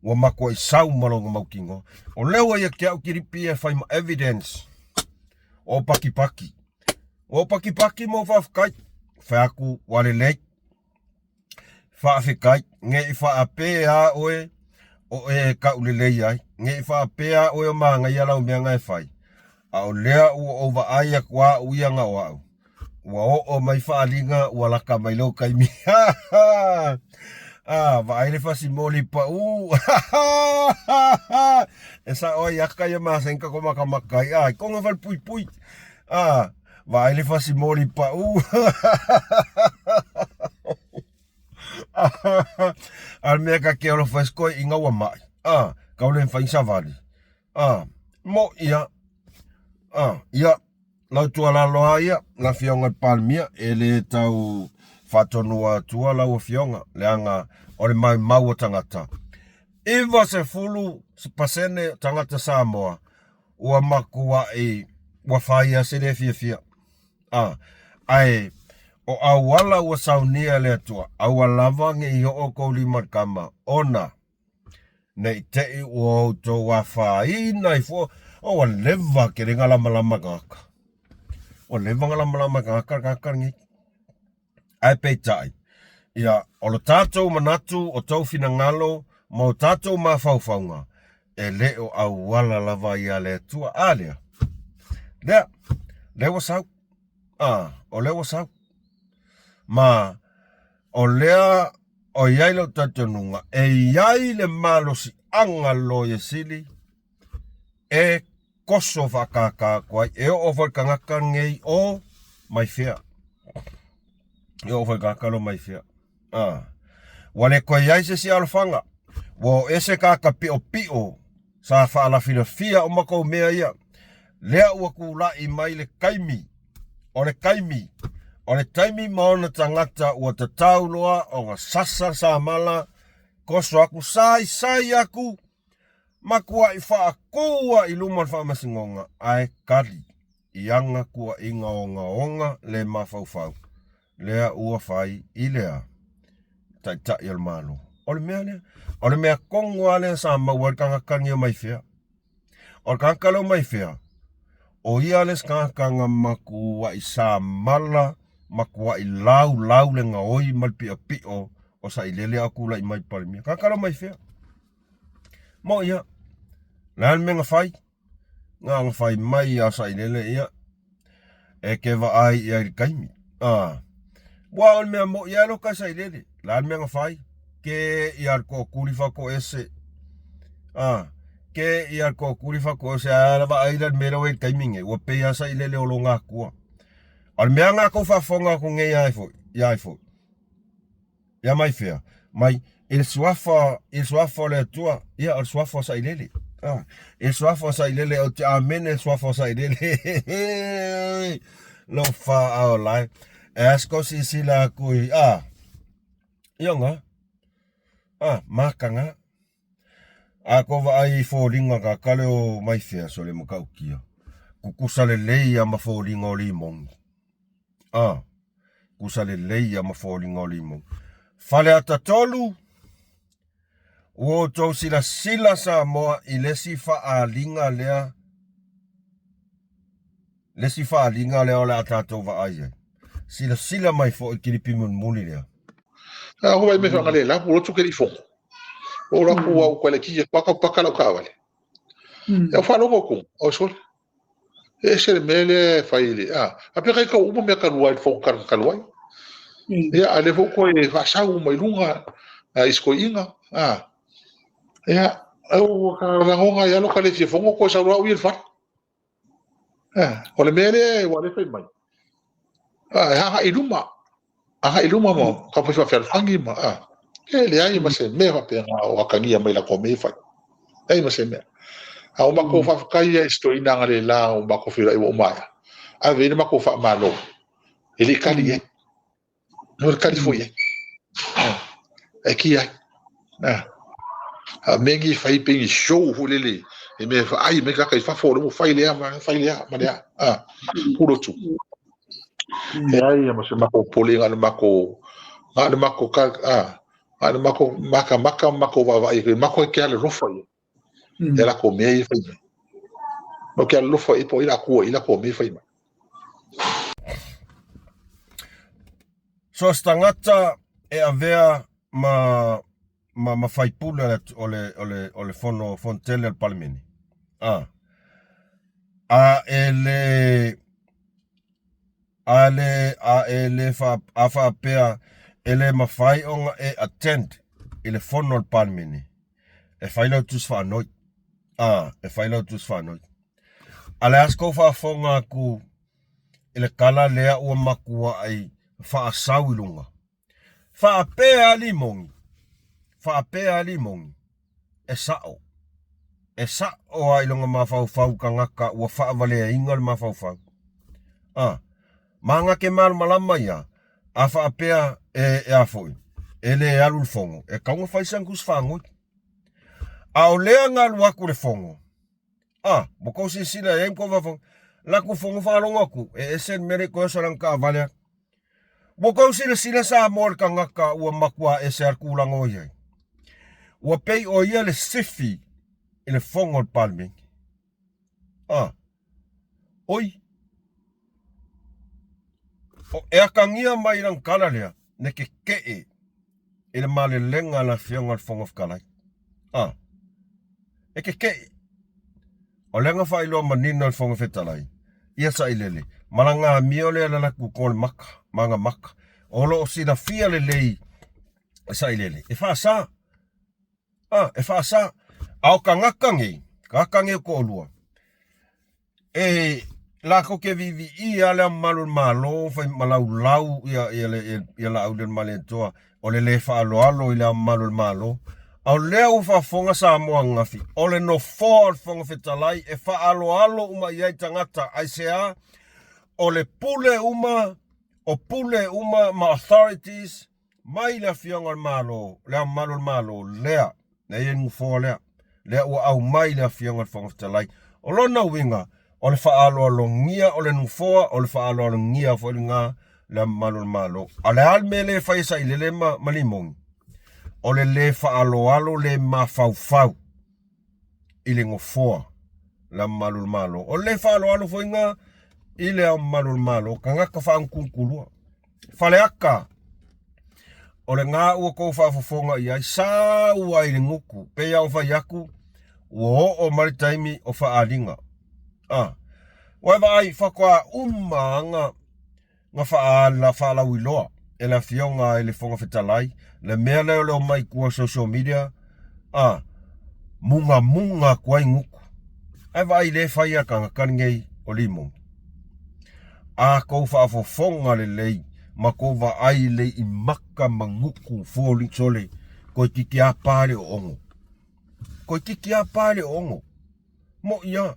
Wa mako I sau malonga maukingo. O lewa ia kia ukiripi e whai ma evidence. O paki. O paki mo whafkai. Whaku wale lei. Whawhikai. Nge I whaapea oe. O e ka ulelei ai. Nge I whaapea oe o maa ngai alau mea ngai whai. A o lea ua ova aia kua uianga o au. Ua o mai whaalinga ua laka mai lau kaimi. Va aile whasi moli pa E sa oi aka ia maa senka ko makamakai. Ai konga whal pui. Va aile whasi moli pa Al mea ka ke alo whaskoi inga ua mai. Kaulen whainsa vali. Mo ia. Ia. Lau tua la loa ia. La fionga palmia. Ele tau whatonua tua lau fionga. Leanga ore mau o tangata. Iwa se fulu se pasene tangata Samoa. Ua makua I. Ua whaia se le fia. Ai. O awala ua saunia le atua. Awalava nge I o kouli markama. Ona. Nei te I ua auto wa whai nai fo. O wa leva ke ringa lama kaka. O leva lama kaka ngi. Ai peitai. Ia o lo tātou manatu o tau fina ngalo. Ma o tātou ma whauwhaunga. E leo awala lava ia le atua. Alea. Lea. Lewa sau. O lewa sau. Ma o lea o iai lau tatanunga. E iai le malo si angalo ye sili. E koso whakaka kwai. E o whakangaka ngei o mai whea. E o whakaka lo mai whea. Wale koe iai se si alwhanga. Wo ese kaka pio. Sa whaala fia o mako mea ia. Lea ua kulai mai le kaimi. O le kaimi. O le taimi maona tangata ua te tauloa o ngā sasa sa mala. Koso aku sai aku. Makua I whaakua I luman whaamasingonga. Ai kari. Ianga kua inga onga le mawhauwhau. Lea ua whai I lea. Tai al malo. O le mea lea. O le mea kongua lea sa maua kangakangi o mai whea. O kankalo mai whea. O ia les kanga makua I sa mala. Makua I lau le ngā oi malpia pio. O sa ilele aku la I mai palimia. Kankalo mai whea. Mo ia. Lan me ngā whai mai a sa ilele ia. E ke wa ai ia I kaimi. Wa on mea mo ia lo ka sa ilele. Lan me ngā whai. Ke ia ko kurifa ko ese. Ke ia ko kurifa ko ese. Ala wa ai lan mera we kaiminge. Wa PEA sa ilele o lo ngā kua. Al mea ngā ko whafonga ko ngei ai fo. Ia fo. Ia mai whea. Mai il suafa le tua. Ia al suafa sa ilele. Il suafa sa ilele o te amen il suafa sa ilele. Lo fa au lai. E asko si sila kui. Ionga. Makanga. Ako wa ai fōringa ka kale o mai whea so le makau kia. Kukusa le leia ma fōringa o limongi. Kusa le leia ma fōringa o limongi. Fale ata tolu, o tau sila sa moa I lesi faalinga lea, ole ata tau wa aia. Sila mai fo I kiripi mun muli lea. Ho vai me fa ngale la o tu ke fo o la ko o kwale ki paka la ka vale e fa lo ko o so e se mele fa ile a pe ka o me ka ruai fo ka ruai ya ale fo ko e fa sa o mai lunga a isko inga ya o ka la ngonga ya lo ka le fo ko sa ro wi fa o le mele wa le fa mai ha iluma iluma mo ka fa fa fangi ma ele ai ma se me va pe o akangia mai la ko me fa ai ma se me a o mako fa kai e sto ina ngale la o mako fira o mai a ve mako fa malo ele kali e no kali foi e ki ai a mengi fai pe show hulele e me fa ai me ka kai fa fo mo fai le ma dia puro tu e ai ma se mako polinga le mako ka ale mako va vai mako ke ale rofa e la ko me fai no ke ale rofa e po ila ko me fai So stangata e avea ma fai pula ole fontele al palmini. ele fa PEA ele ma fai onga e attend ele fono al palmini. E fai lau tus fa noi. E fai lau tus fa noi. Ale asko fa fonga ku ele kala lea ua makua ai fa asau ilunga. Fa PEA limongi. E sao ai longa mafau kangaka ua fa valea ingal mafau. Manga ke mal malama ia. A fa PEA e afoi. Ele alul fongo. E kaunga faisan kus fango. A o lea ngal waku le fongo. Boko si sila e mko vafong. Laku fongo fa longaku. E esen mere ko sorang ka valea. Boko sila sa mol kangaka ua makua ese ar kulang o iai. Ua pei o ia le sifi ile fongo al palming. Oi. O e akangia mai rang kala lea. Ne ke ile male lenga la fionga al fongo of kalai. E ke o lenga fa ilo manina al fongo fetalai. Ia sa ilele. Malanga miole ala laku kol maka. Manga maka. Olo o sina fia le lei. Sa ilele. E fa sa. Au kangakangi. Kakangi ko olua. Lako ke vivi I ale malo. Fai malau ia la au den male toa. Ole le fa alo ila malo. Au leo fa fonga sa moa ngafi. Ole no for fonga fetalai. E fa alo uma iai tangata. Aisea. Ole pule uma ma authorities. Mai la fionga malo. Lea malo lea. Na ia ngufo lea. Lea ua au mai la fionga fonga fetalai. Olona winga. Ole fa alo ngia. Ole ngufo. Ole fa alo ngia. Fo nga lea malo. Ale almele fa isa ilele malimongi. Ole le fa alo le mafau. Ile ngofoa. La malo. Ole le fa alo fo nga. Ile au malo. Kangaka fa angkunkulua. Fale aka. Ole ngā ua kou whaafafonga I ai. Sa ua ile nguku. Pea o whaiaku. Ua o maritaimi o whaalinga. Waiva ai whakoa umanga. Nga whaalau iloa. E la fionga ele fonga fetalai. Le mea leo mai kua social media. Munga kuai nguku. Aiva ai le whaiaka ngakangei o limong. Kou whaafafonga le lei. Mako va ai le I maka manguku foli sole. Ko kiki a pare o ongo. Mo ia.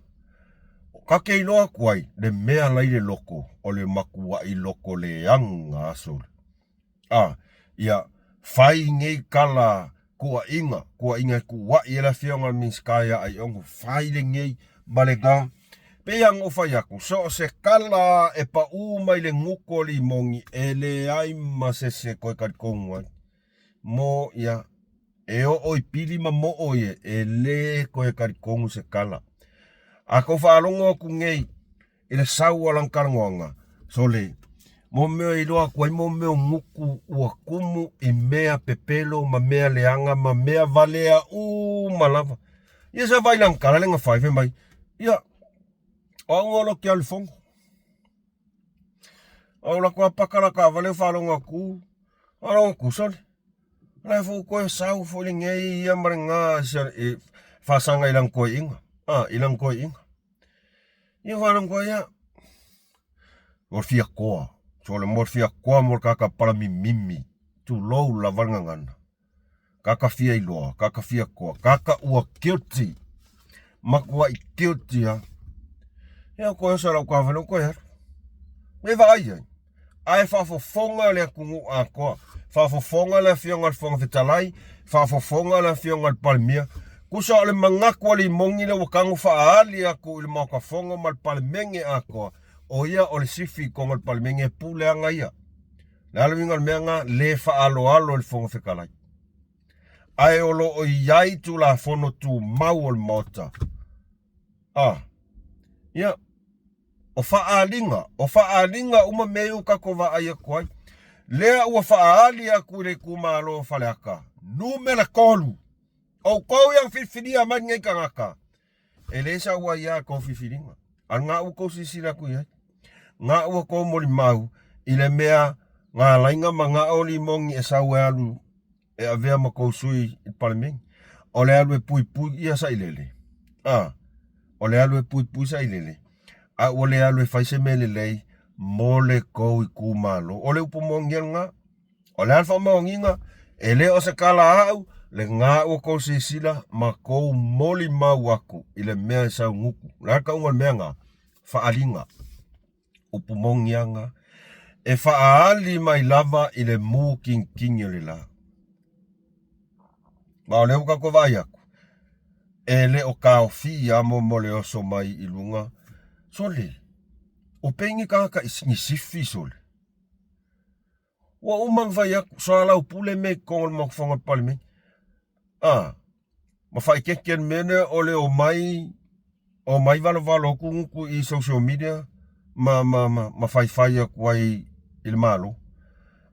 Ka kei loa kuai. Le mea lai le loko. O le makua I loko le anga asol. Ia. Fai ngei kala kua inga. Kua kuwa I la fionga minskaya ai ongo. Fai le ngei malega. Pea ngofa yaku. So se kala e pa mai le nguko li mongi. Ele ai masese koe karikongwai. mo ia e o pili ma mo o ye e le ko e karikongu se kala. A ko whaalongo ku ngei i le sau alang karangonga. So le, mo meo i loa kuai mo meo muku ua kumu i mea pepelo ma mea leanga ma mea valea malava. Ia sa vai lang kala lenga whaife mai. Ia, o ngolo ki alifongo. O la kua pakala ka vale whalonga ku. Alonga ku sole. Lai fu koe sau fu le ngei ia marenga e whasanga ilang koe inga. Ilang koe inga. Ia whalong koe ia. Morfia koa. Sole morfia koa mor kaka palami mimi. Tu lou la vangangana. Kaka fia iloa. Kaka fia koa. Kaka ua guilty. Makua i guilty ya. Ia koe sa lau ka whalong koe har. Me vai ai. Ai whafofonga le kungu a koa. Whafofonga le fionga fonga fitalai. Whafofonga le fionga palmia. Kusa ole mangakua li mongi le wakangu whaali aku ili mauka fonga mal palmenge a koa. O ia ole sifi kongal palmenge pule anga ia. Le alawingal meanga le whaalo alo le fonga fikalai. Ai olo o iai tu la fono tu mau ol mota. Ia. O whaalinga uma meu kako wa aia koai. Lea ua whaali aku le kumalo whaleaka. Numera kolu. O kou yang whiwhiria mai ngai kangaka. E lesa ua ia kou whiwhiringa. Al ngā ua kou sisira ku iai. Ngā ua kou mori mau. Ile mea ngā lainga ma ngā oli mongi e sau e alu. E avea ma kou sui i palemengi. O le alu e pui pui ia sa ilele. O le alu e pui pui sa ilele. A ole alu e faise mele lei mole kou i kumalo. Ole upo mongi nga. Ole alfa mongi nga. Ele o se kala au. Le ngā ua kou sisila ma kou moli mau aku. Ile mea e sau nguku. Laka ungal mea nga. Whaalinga. Upo mongi nga. E whaali mai lava ile mū king le la. Ma ole uka ko vai aku. Ele o kao fi amo mole oso mai ilunga. Sole, o pengi kaka ni sifi sole. Wa umang vai aku salau pule me kongol makfonga palme. Ma fai keken mene ole o mai valo kungu i social media. Ma fai aku ai il malo.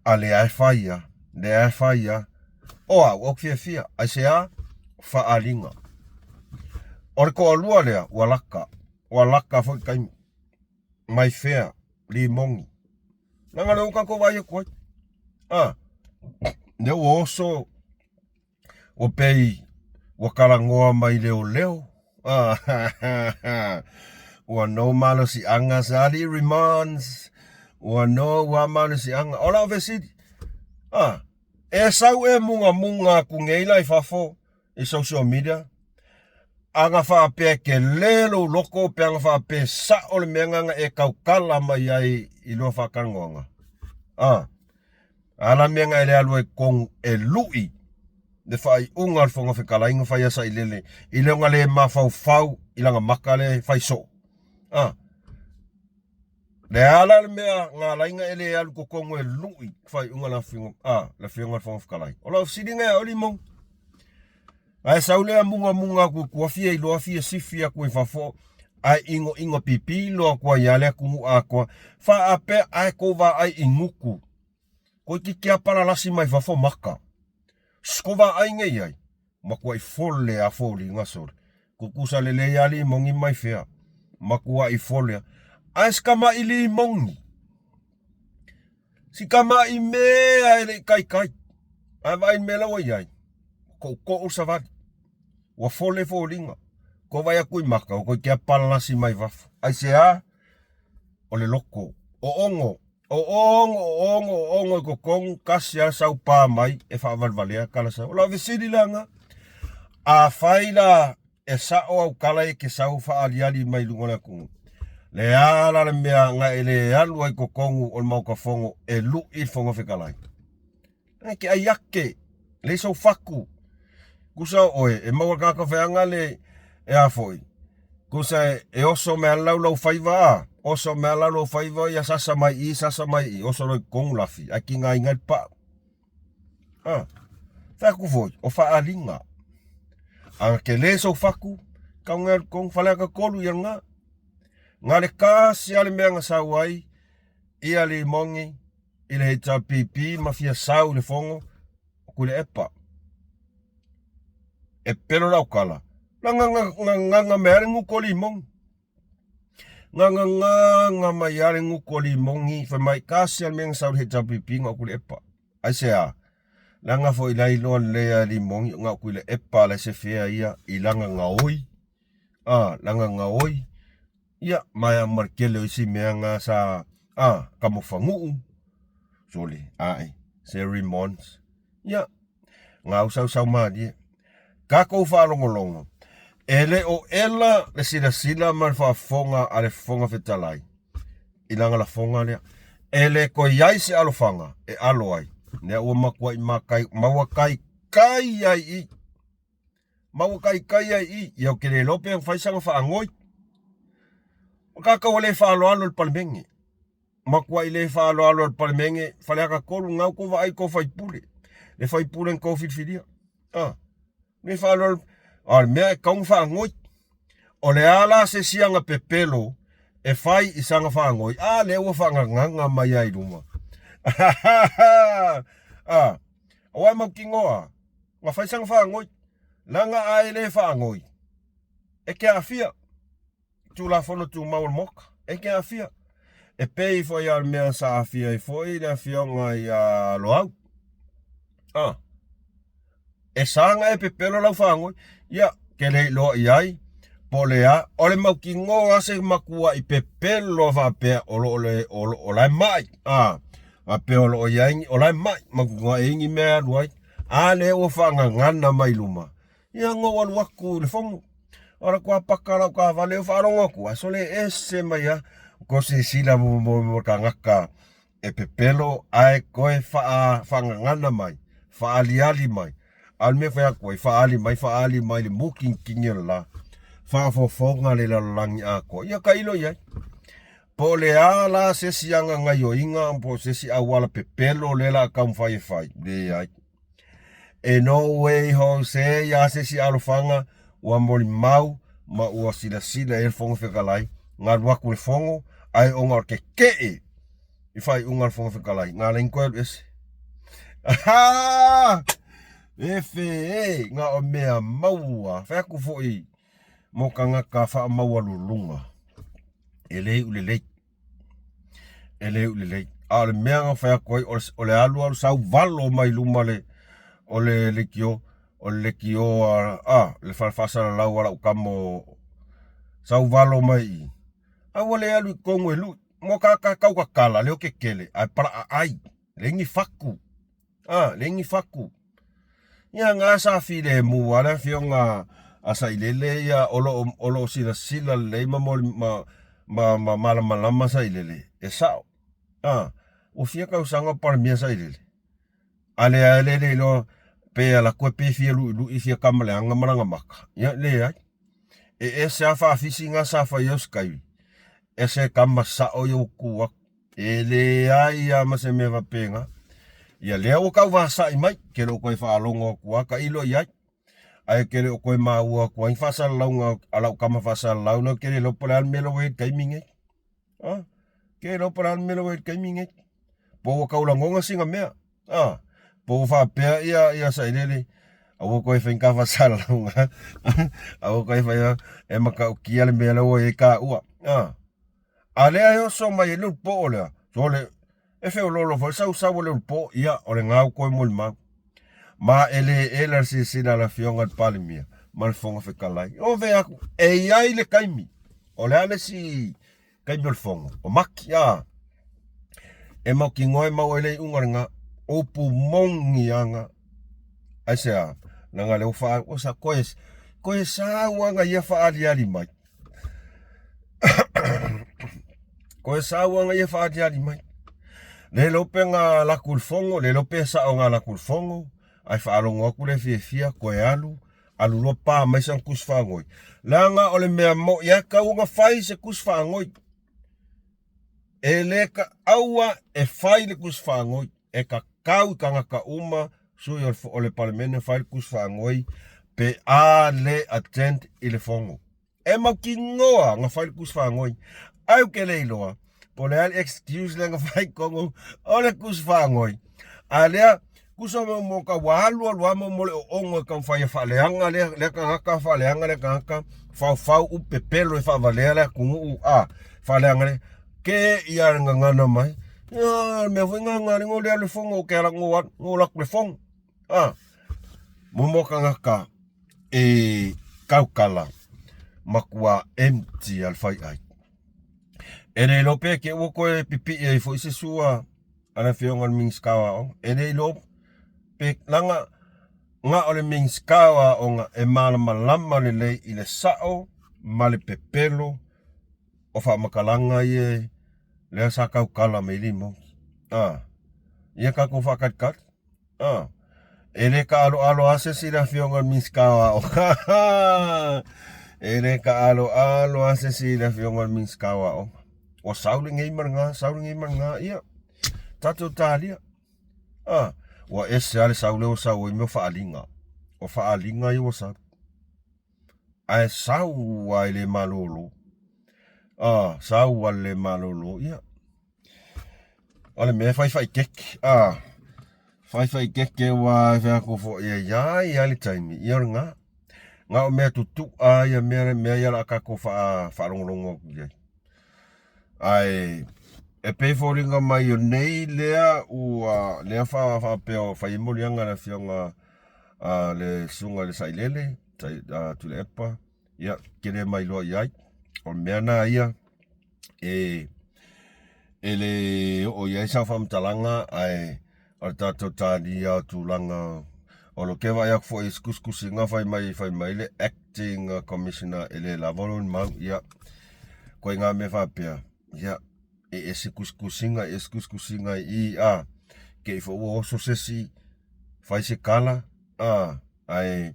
Ale ai fai ya, le ai fai ya. O fia, ai sea whaalinga. Ore ko alua lea, walaka foi kai mai fea li mongi. Nanga leo ka ko vai ko. Ne oso o pei o kalangoa mai leo. Wa no malo si anga sali remands. Wa no wa malo si anga. Ola vesidi. E sau e munga ku ngeila i fafo i social media. Anga whaapea ke lelo loko pe anga whaapea sa ole meanganga e kaukala mai ai i loa whakarangoanga. Ala meanga ele alue kong e lui. De whai ungar whonga whikalainga whai asa i lele. I leonga le mawhau ilanga makale whai so. Le ala le mea ngā lainga ele alu ko kongo e lui. Whai unga la whionga. La whionga whonga whikalai. Ola siringa e oli mong. Ai saulea munga ku kuafia i loa fia sifia ku e whafo. Ai ingo pipi loa kua ialea kungu a kua. Wha ape ai kova ai inguku. Ko ki kia paralasi mai whafo maka. Skova ai ngei ai. Makua i fole a foli ngasore. Kukusa lele iali mongi mai fea. Makua i fole. Ai skama ili mongi. Sikama i mea ele kai. Ai vai mela wa iai. Ko usavadi. Wa fole folinga. Ko vai a kui maka. Ko kia palasi mai wafu. Ai sea. Ole loko. O ongo. Ko kong kasia sau pa mai. E whavalvalea kala sau. Ola visiri langa. A whaila e sao au kala e ke sau whaaliali mai lungona kungu. Le ala le mea nga ele alu ai ko kongu o mauka fongo. E lu i fongo whikalai. Ke ai ake. Le sau faku. Kusa oe, e maua kaka wheanga le e a foi. Kusa e oso mea lau whaiva. Oso mea lau whaiva ia sasa mai i. Oso roi kongu lafi. Aki ngā ingai pa. Whaku foi, o whaalinga. Anga ke le so whaku, kaunga kong whaleka kolu ia ngā. Ngā le kāsi ale mea ngā sauai, ia le mongi, i le heita pipi, mafia sau le fongo, ku le epa. E pelo lau kala. Nga mea le nguko li mongi. Nga mai ale nguko li mongi, wha mai kāsi ale mea ngā sau le heita pipi, ngā ku le epa. Ai se a. Langa fo ilai loa lea li mongi ngā kuile epa le se fea ia i langa ngā oi. Langa ngā oi. Ia, mai a markele o isi mea ngā sa kamo whanguu. Soli, se remons. Ia, ngā usau maadi. Kako whaalongolongo. Ele o ela le sila man whaafonga a le fonga whetalai. I langa la fonga lea. Ele ko iai se alofanga e alo ai. Nea ua makua i maua kai ai i. Maua kai ai i. Iau kere lope ang whaisanga whaangoi. Kakau le whaaloalo le palimenge. Makua i le whaaloalo le palimenge. Whaleaka kolu ngau ko ai ko whaipule. Le whaipule ko whitwhiria. Le whaaloalo. Le mea e kaung whaangoi. O le ala se sianga pepelo. E whai i sanga whaangoi. Le ua whaanganga mai ai ruma. Oai mau ki ngoa. Nga whaisang whaangoi. Langa ai le whaangoi. E ke awhia. Tu la whono tu maul moka. E ke awhia. E pei fo ia mea sa awhia. E fo i le awhia ngai loau. E sanga e pepelo lau whaangoi. Ia, ke le loa i ai. Polea. Ole mau ki ngoa se makua i pepelo whapea. O lai mai. A peolo o yaingi, o lai mai, makunga ingi mea ruai. Le o whanga ngana mai luma. Ia ngoa waku le fongo. Ora kua pakara ka vale o wharonga kua. So le ese mai a. Ko se sila mo ka ngaka. E pepelo ai koe whanga ngana mai. Whaaliali mai. Alme whea koe, whaali mai le muking kingi la. Whaafofonga le lalangi a koe. Ia ka ilo iai. Po le ala se sianga ngai o inga, po se si awala pepelo le la kam fai. Le ai. E no way ho se ya se si alofanga, ua mori mau, ma ua sila e fongo whekalai. Ngā waku le fongo, ai o ngā ke kee. I fai unga le fongo whekalai. Ngā lingkoe lu ese. Ngā o mea maua. Wheaku fo i. Mo ka ngaka wha maua lulunga. Ele ulelei. Ale mea ngā whea koe, o le alu sau valo mai luma le, o le kio, le whawhasara lau ara ukamo, sau valo mai i. Awa le alu i kongo e lu, mo kau kakala, leo ke kele, ai para ai, le ingi whaku. Le whaku. Ia ngā sa while mua, le whio ngā asa ilele ia, olo sila le malama sa ilele. E sao. O fia kau sanga para mia sa ilele. Ale lo PEA la koe pe fia lu i fia kamale anga maranga maka. Ia le ai. E se a whaafisi ngā sa whai au skai. E se kama sa o iau kua. E le ai a ma se me wapenga. Ia lea o kau wasa i mai. Kere o koe whaalongo kua ka ilo i ai. Ai kere o koe maua kua. I whasa launga alau kama whasa launa. Kere lopole al melo e kaiminge. Kere lopole al melo e kaiminge. Po o kaula ngonga singa mea. Po whapea ia sa ilele. Awa koe whenka whasa launga. Awa koe whaia e maka o kia le mea lau e ka ua. A lea heo so mai e lul po o lea. So le e wheo lolo fo. Sau lul po ia o le ngau koe muli mau. Ma ele si sina la fionga palimia. Mal fonga whekalai. O vea aku. E iai le kaimi. O le ane si kaimi o fonga. O maki e mau ki ngoe mau ele ungaringa. Opu mongi anga. Ai sea. Nanga leo wha. O sa koe sa wanga ia wha ali mai. Koe sa wanga ia wha ali mai. Le lope ngā lakul fongo. Le lope sa o ngā lakul fongo. Ai whaarongo aku le fia koe alu lopa mai sang kus whangoi. Langa ole mea mo ia kau ngā whai se kus whangoi. E le ka aua e whai le kus whangoi. E ka kau ka ngaka uma sui o le palemene fai kus whaangoi pe a le attend i le fongo. E mau ki ngoa ngā fai kus whaangoi. Au ke leiloa, po le ali excuse le ngā fai kongo o le kus whaangoi. A lea, kusa mo ka walu alua mo le ongo ka fai whaaleanga le ka ngaka whaaleanga le ka ngaka fau upe pelo e whavalea le kungu a whaaleanga le ke ia ngana mai. Me foi ngari ngole ale fongo ke ala ngolak le fongo. Momo ka ngaka e kaukala makua empty al fai ai. Ere lope ke woko e pipi e foi se sua ana fionga mingskawa o. Ere lope pe langa nga ole mingskawa o nga e malama le i le sao male pepelo o fa makalanga ye le sa kaukala me limo. Ia ka ko fa kat. Ele ka alo ase si la fionga mingskawa o. Ele ka alo ase si la fionga mingskawa o. O sauling e maranga ia. Tato talia. Wa ese ale saule o sau i me faalinga. O faalinga i o sau. Ai sau wa le malolo. Sau wa le malolo ia. Ole me fai kek. Fai kek ke wa fa ko fo ia ali time ia nga. Nga o me tutu ia me ia la ka ko fa longo ia. Ai e pe foringa mai o nei lea ua lea fa peo fa imolianga na fionga le sunga le sailele tu le epa ia kere mai loa iai o meana ia ele o iai sa fa mtalanga ai o tato tani a tulanga o lo kewa ia fo iskuskusinga fai mai le acting commissioner ele lavolon mau ia koe ngā me fa pea ia eskuskusinga i ke fo oso sesi fai se kala ai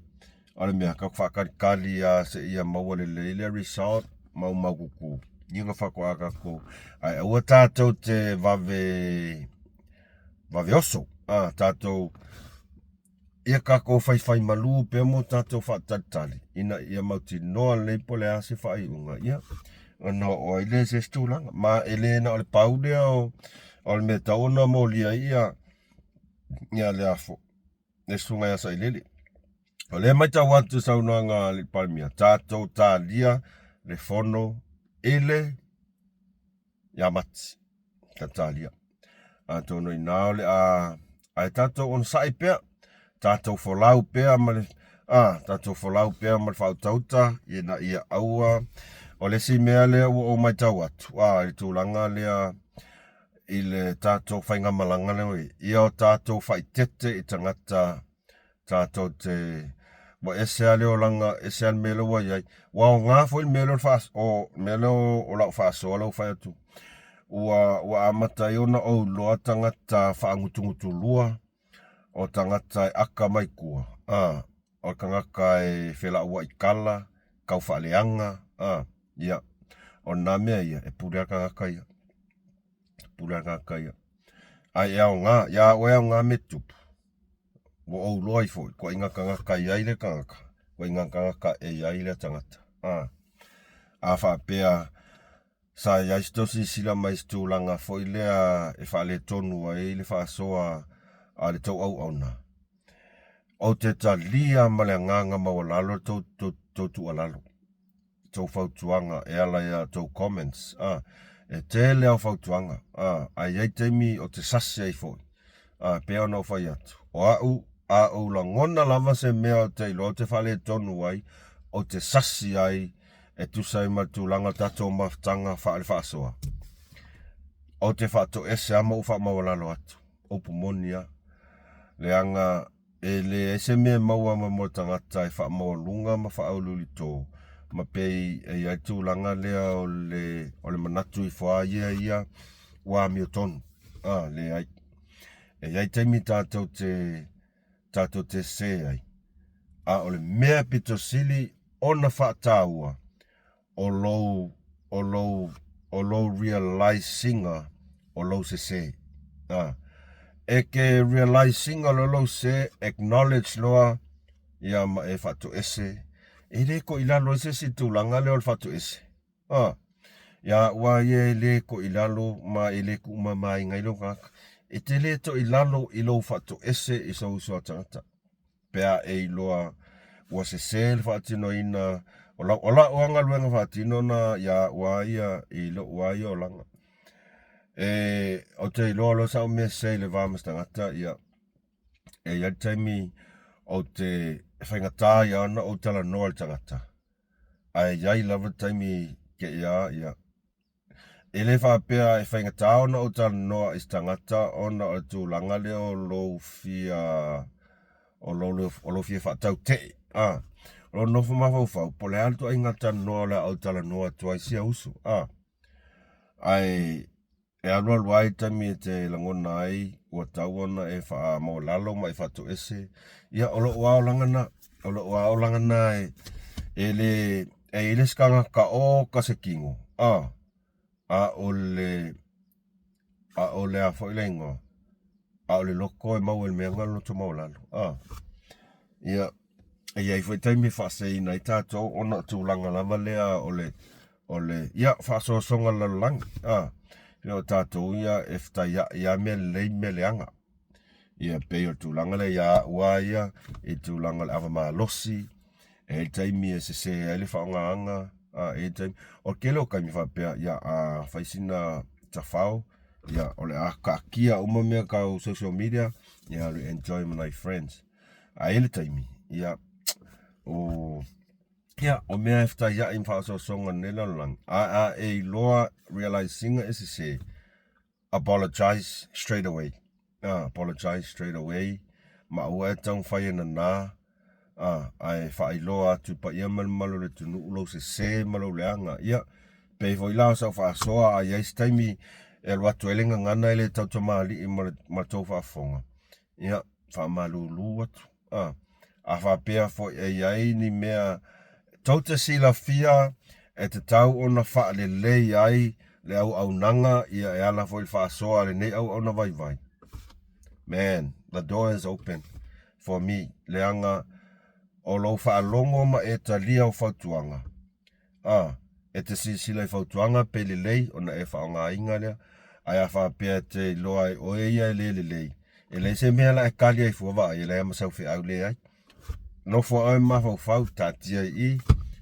ole mea ka fa kali se ia mau le resort mau kuku ninga fa ko aka ko ai o tato te vave oso tato ia ka ko fai malu pe mo tato fa tatali ina ia mauti no le pole ase fai unga ia no o ile se stulanga ma elena o le paude o le metaona mo lia ia le afo le sunga ya sa ilele o le mai tawatu saunanga le palmia tato talia le fono ele ya mati tatalia atono ina le ai tato on sai pe tato folau pe mal tato folau pe mal fautauta ia aua o le si mea lea o mai tau atu. I tūlanga lea i le tātou whaingamalanga lea. Ia o tātou whai tete i tangata tātou te... Wa esea leo langa, esea mele wa iai. Wa o ngā fwoi mele o lau whaasoa lau whai atu. Wa amata i ona o loa tangata whaangutungutu lua. O tangata e aka mai kua. O kangaka e whela ua i kala. Kau whaaleanga. Ia, o nā mea ia, e pureaka ngaka ia. Ai ea o ngā me tupu. Wo au loa i fwoi, ko inga ka ngaka iai le ka ngaka. Ko inga ka ngaka e iai le tangata. A wha pea, sa iai stosi sila mai stūlanga fwoi lea e wha le tonu a e le wha soa a le tau au na. O te ta lia ma le nganga mawalalo tau tu alalo. Tau fautuanga e ala ia tau comments e te leo fautuanga ai ei teimi o te sasi ai foi pea no fai atu o au la ngona lava se mea o te ilo te whale tonu ai o te sasi ai e tusai matulanga tato maftanga whaale whaasoa o te whaato ese ama u wha mawalalo atu o pumonia leanga e le ese mea maua mo tangata e wha mawalunga ma wha aululi tō ma pei e ia tūlanga lea o le manatu i whaa ia wā mio tonu. Le ai. E iai teimi tātou te se ai. O le mea pito sili ona wha tāua o lou realizinga o lou se se. e ke realizing lo se acknowledge loa ia ma e fatu ese e le ko ilalo se si tulanga le fatu ese ia wa ye le ko ilalo ma e le ku ma mai ngai lo ka e te le to ilalo ilo fatu ese i so tangata pea e iloa wa se sel fatino ina ola anga luenga fatino na ia wa ia ilo wa ia olanga o te iloa lo sa o me se le vamos tangata ia e ia taimi o te whaingata ia na o tala noa tangata ai iai lava taimi ke ia e le whapea e whaingata o na o tala noa is tangata o na o tūlanga leo lo fia o lo fia whatau te lo nofo mawhau po le alto ai ngata noa le au tala noa tua sia usu ai e anua luai tami te langona ai ua tau ona e wha mo lalo mai whatu ese ia olo wao langana e le skanga ka o ka se kingo a ole a foilengo a ole loko e mau el meanga lo to mau lalo ia ia foi taimi fa sei na tato ona tu langa lava lea ole ia fa so songa la lang yo tato ia efta ia me leanga ia pe o tu langa le ia wa ia e tu langa le ava malosi e taimi e se ele fa anga e taimi o kelo ka mi fa pe ia a faisina tafao ia ole a ka kia uma me ka social media ia re enjoy my friends a ele taimi ia o mea efta ia in fa so songa nela lang e loa realizing is se apologize straight away ma ua tau fai na ai fa loa tu pa ia malo le tunu lo se malo leanga ia pe foi la so fa soa ai taimi e lo atuelenga ngana ele tau tomali ma tau fa fonga ia fa malulu a fa pea fo e ai ni mea tauta sila fia e te tau ona wha le ai le au nanga ia e ala fo il wha soa le nei au na vai. Man, the door is open for me. Leanga o lo wha longo ma e ta lia o whautuanga. E te sila i whautuanga pe le lei ona e wha o ngā inga lea. Ai a wha pia te loa o e ia le lei. E le se mea la e kali ai fuwa e le ama sau whi au le ai. No fo ai ma fau tatia I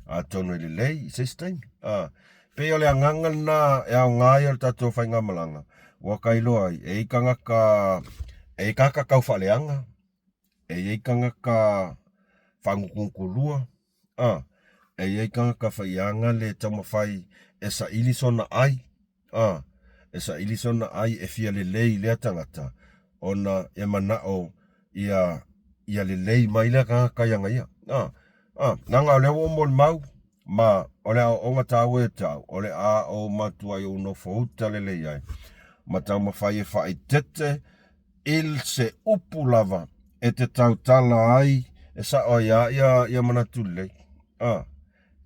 a tono le lei se stain pe ole anganga na e au ngai o tato whainga malanga wa kai loai e kaka kau whaleanga e kanga ka whangukunkulua e kanga ka whaianga le tama whai e sa ilisona ai e fia le lei le tangata ona e manao ia le lei mai le kanga kaianga ia nanga ole o mo mau ma ole o ngata we tau ole o matua yo no fouta le ai ma tau ma fai tete il se upulava e te tau tala ai e sa o ia mana tule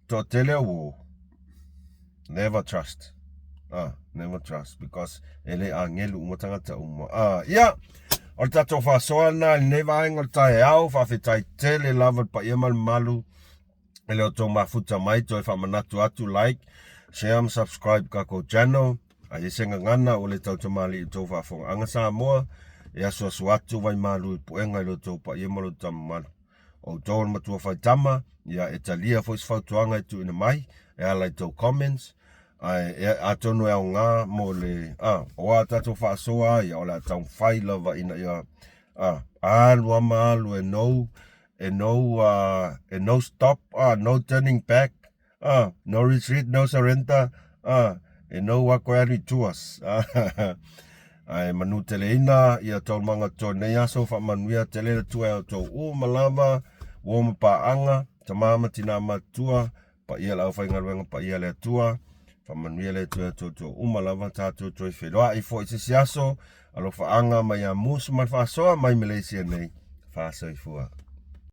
to tele o never trust because ele angelu umotanga ta ia o tato fa soana ne vai ngol tai au fa fitai tele lava pa yemal malu ele o toma futa mai to fa manatu atu like share subscribe ka ko channel ai senga ngana o le tau tomali to fa fo anga sa mo ya so atu vai malu puenga lo to pa yemal tamal o tol matu fa tama ya italia fo fa tuanga tu ina mai ya like to comments ai atono e nga mo le o tato fa soa ya ola tau fai lava ina ya alu amalu and no stop no turning back no retreat no surrender and no wakwari to us ai manu tele ina ya tol manga to ne ya so fa manuia tele tu e to o malava wo pa anga tamama tina matua pa ia la fa ngalwenga pa ia le tua manuele to umalava tato to feloa I fo isi aso alo fa anga mai MUSS ma le fa'asoa mai Malaysia nei fa so I fua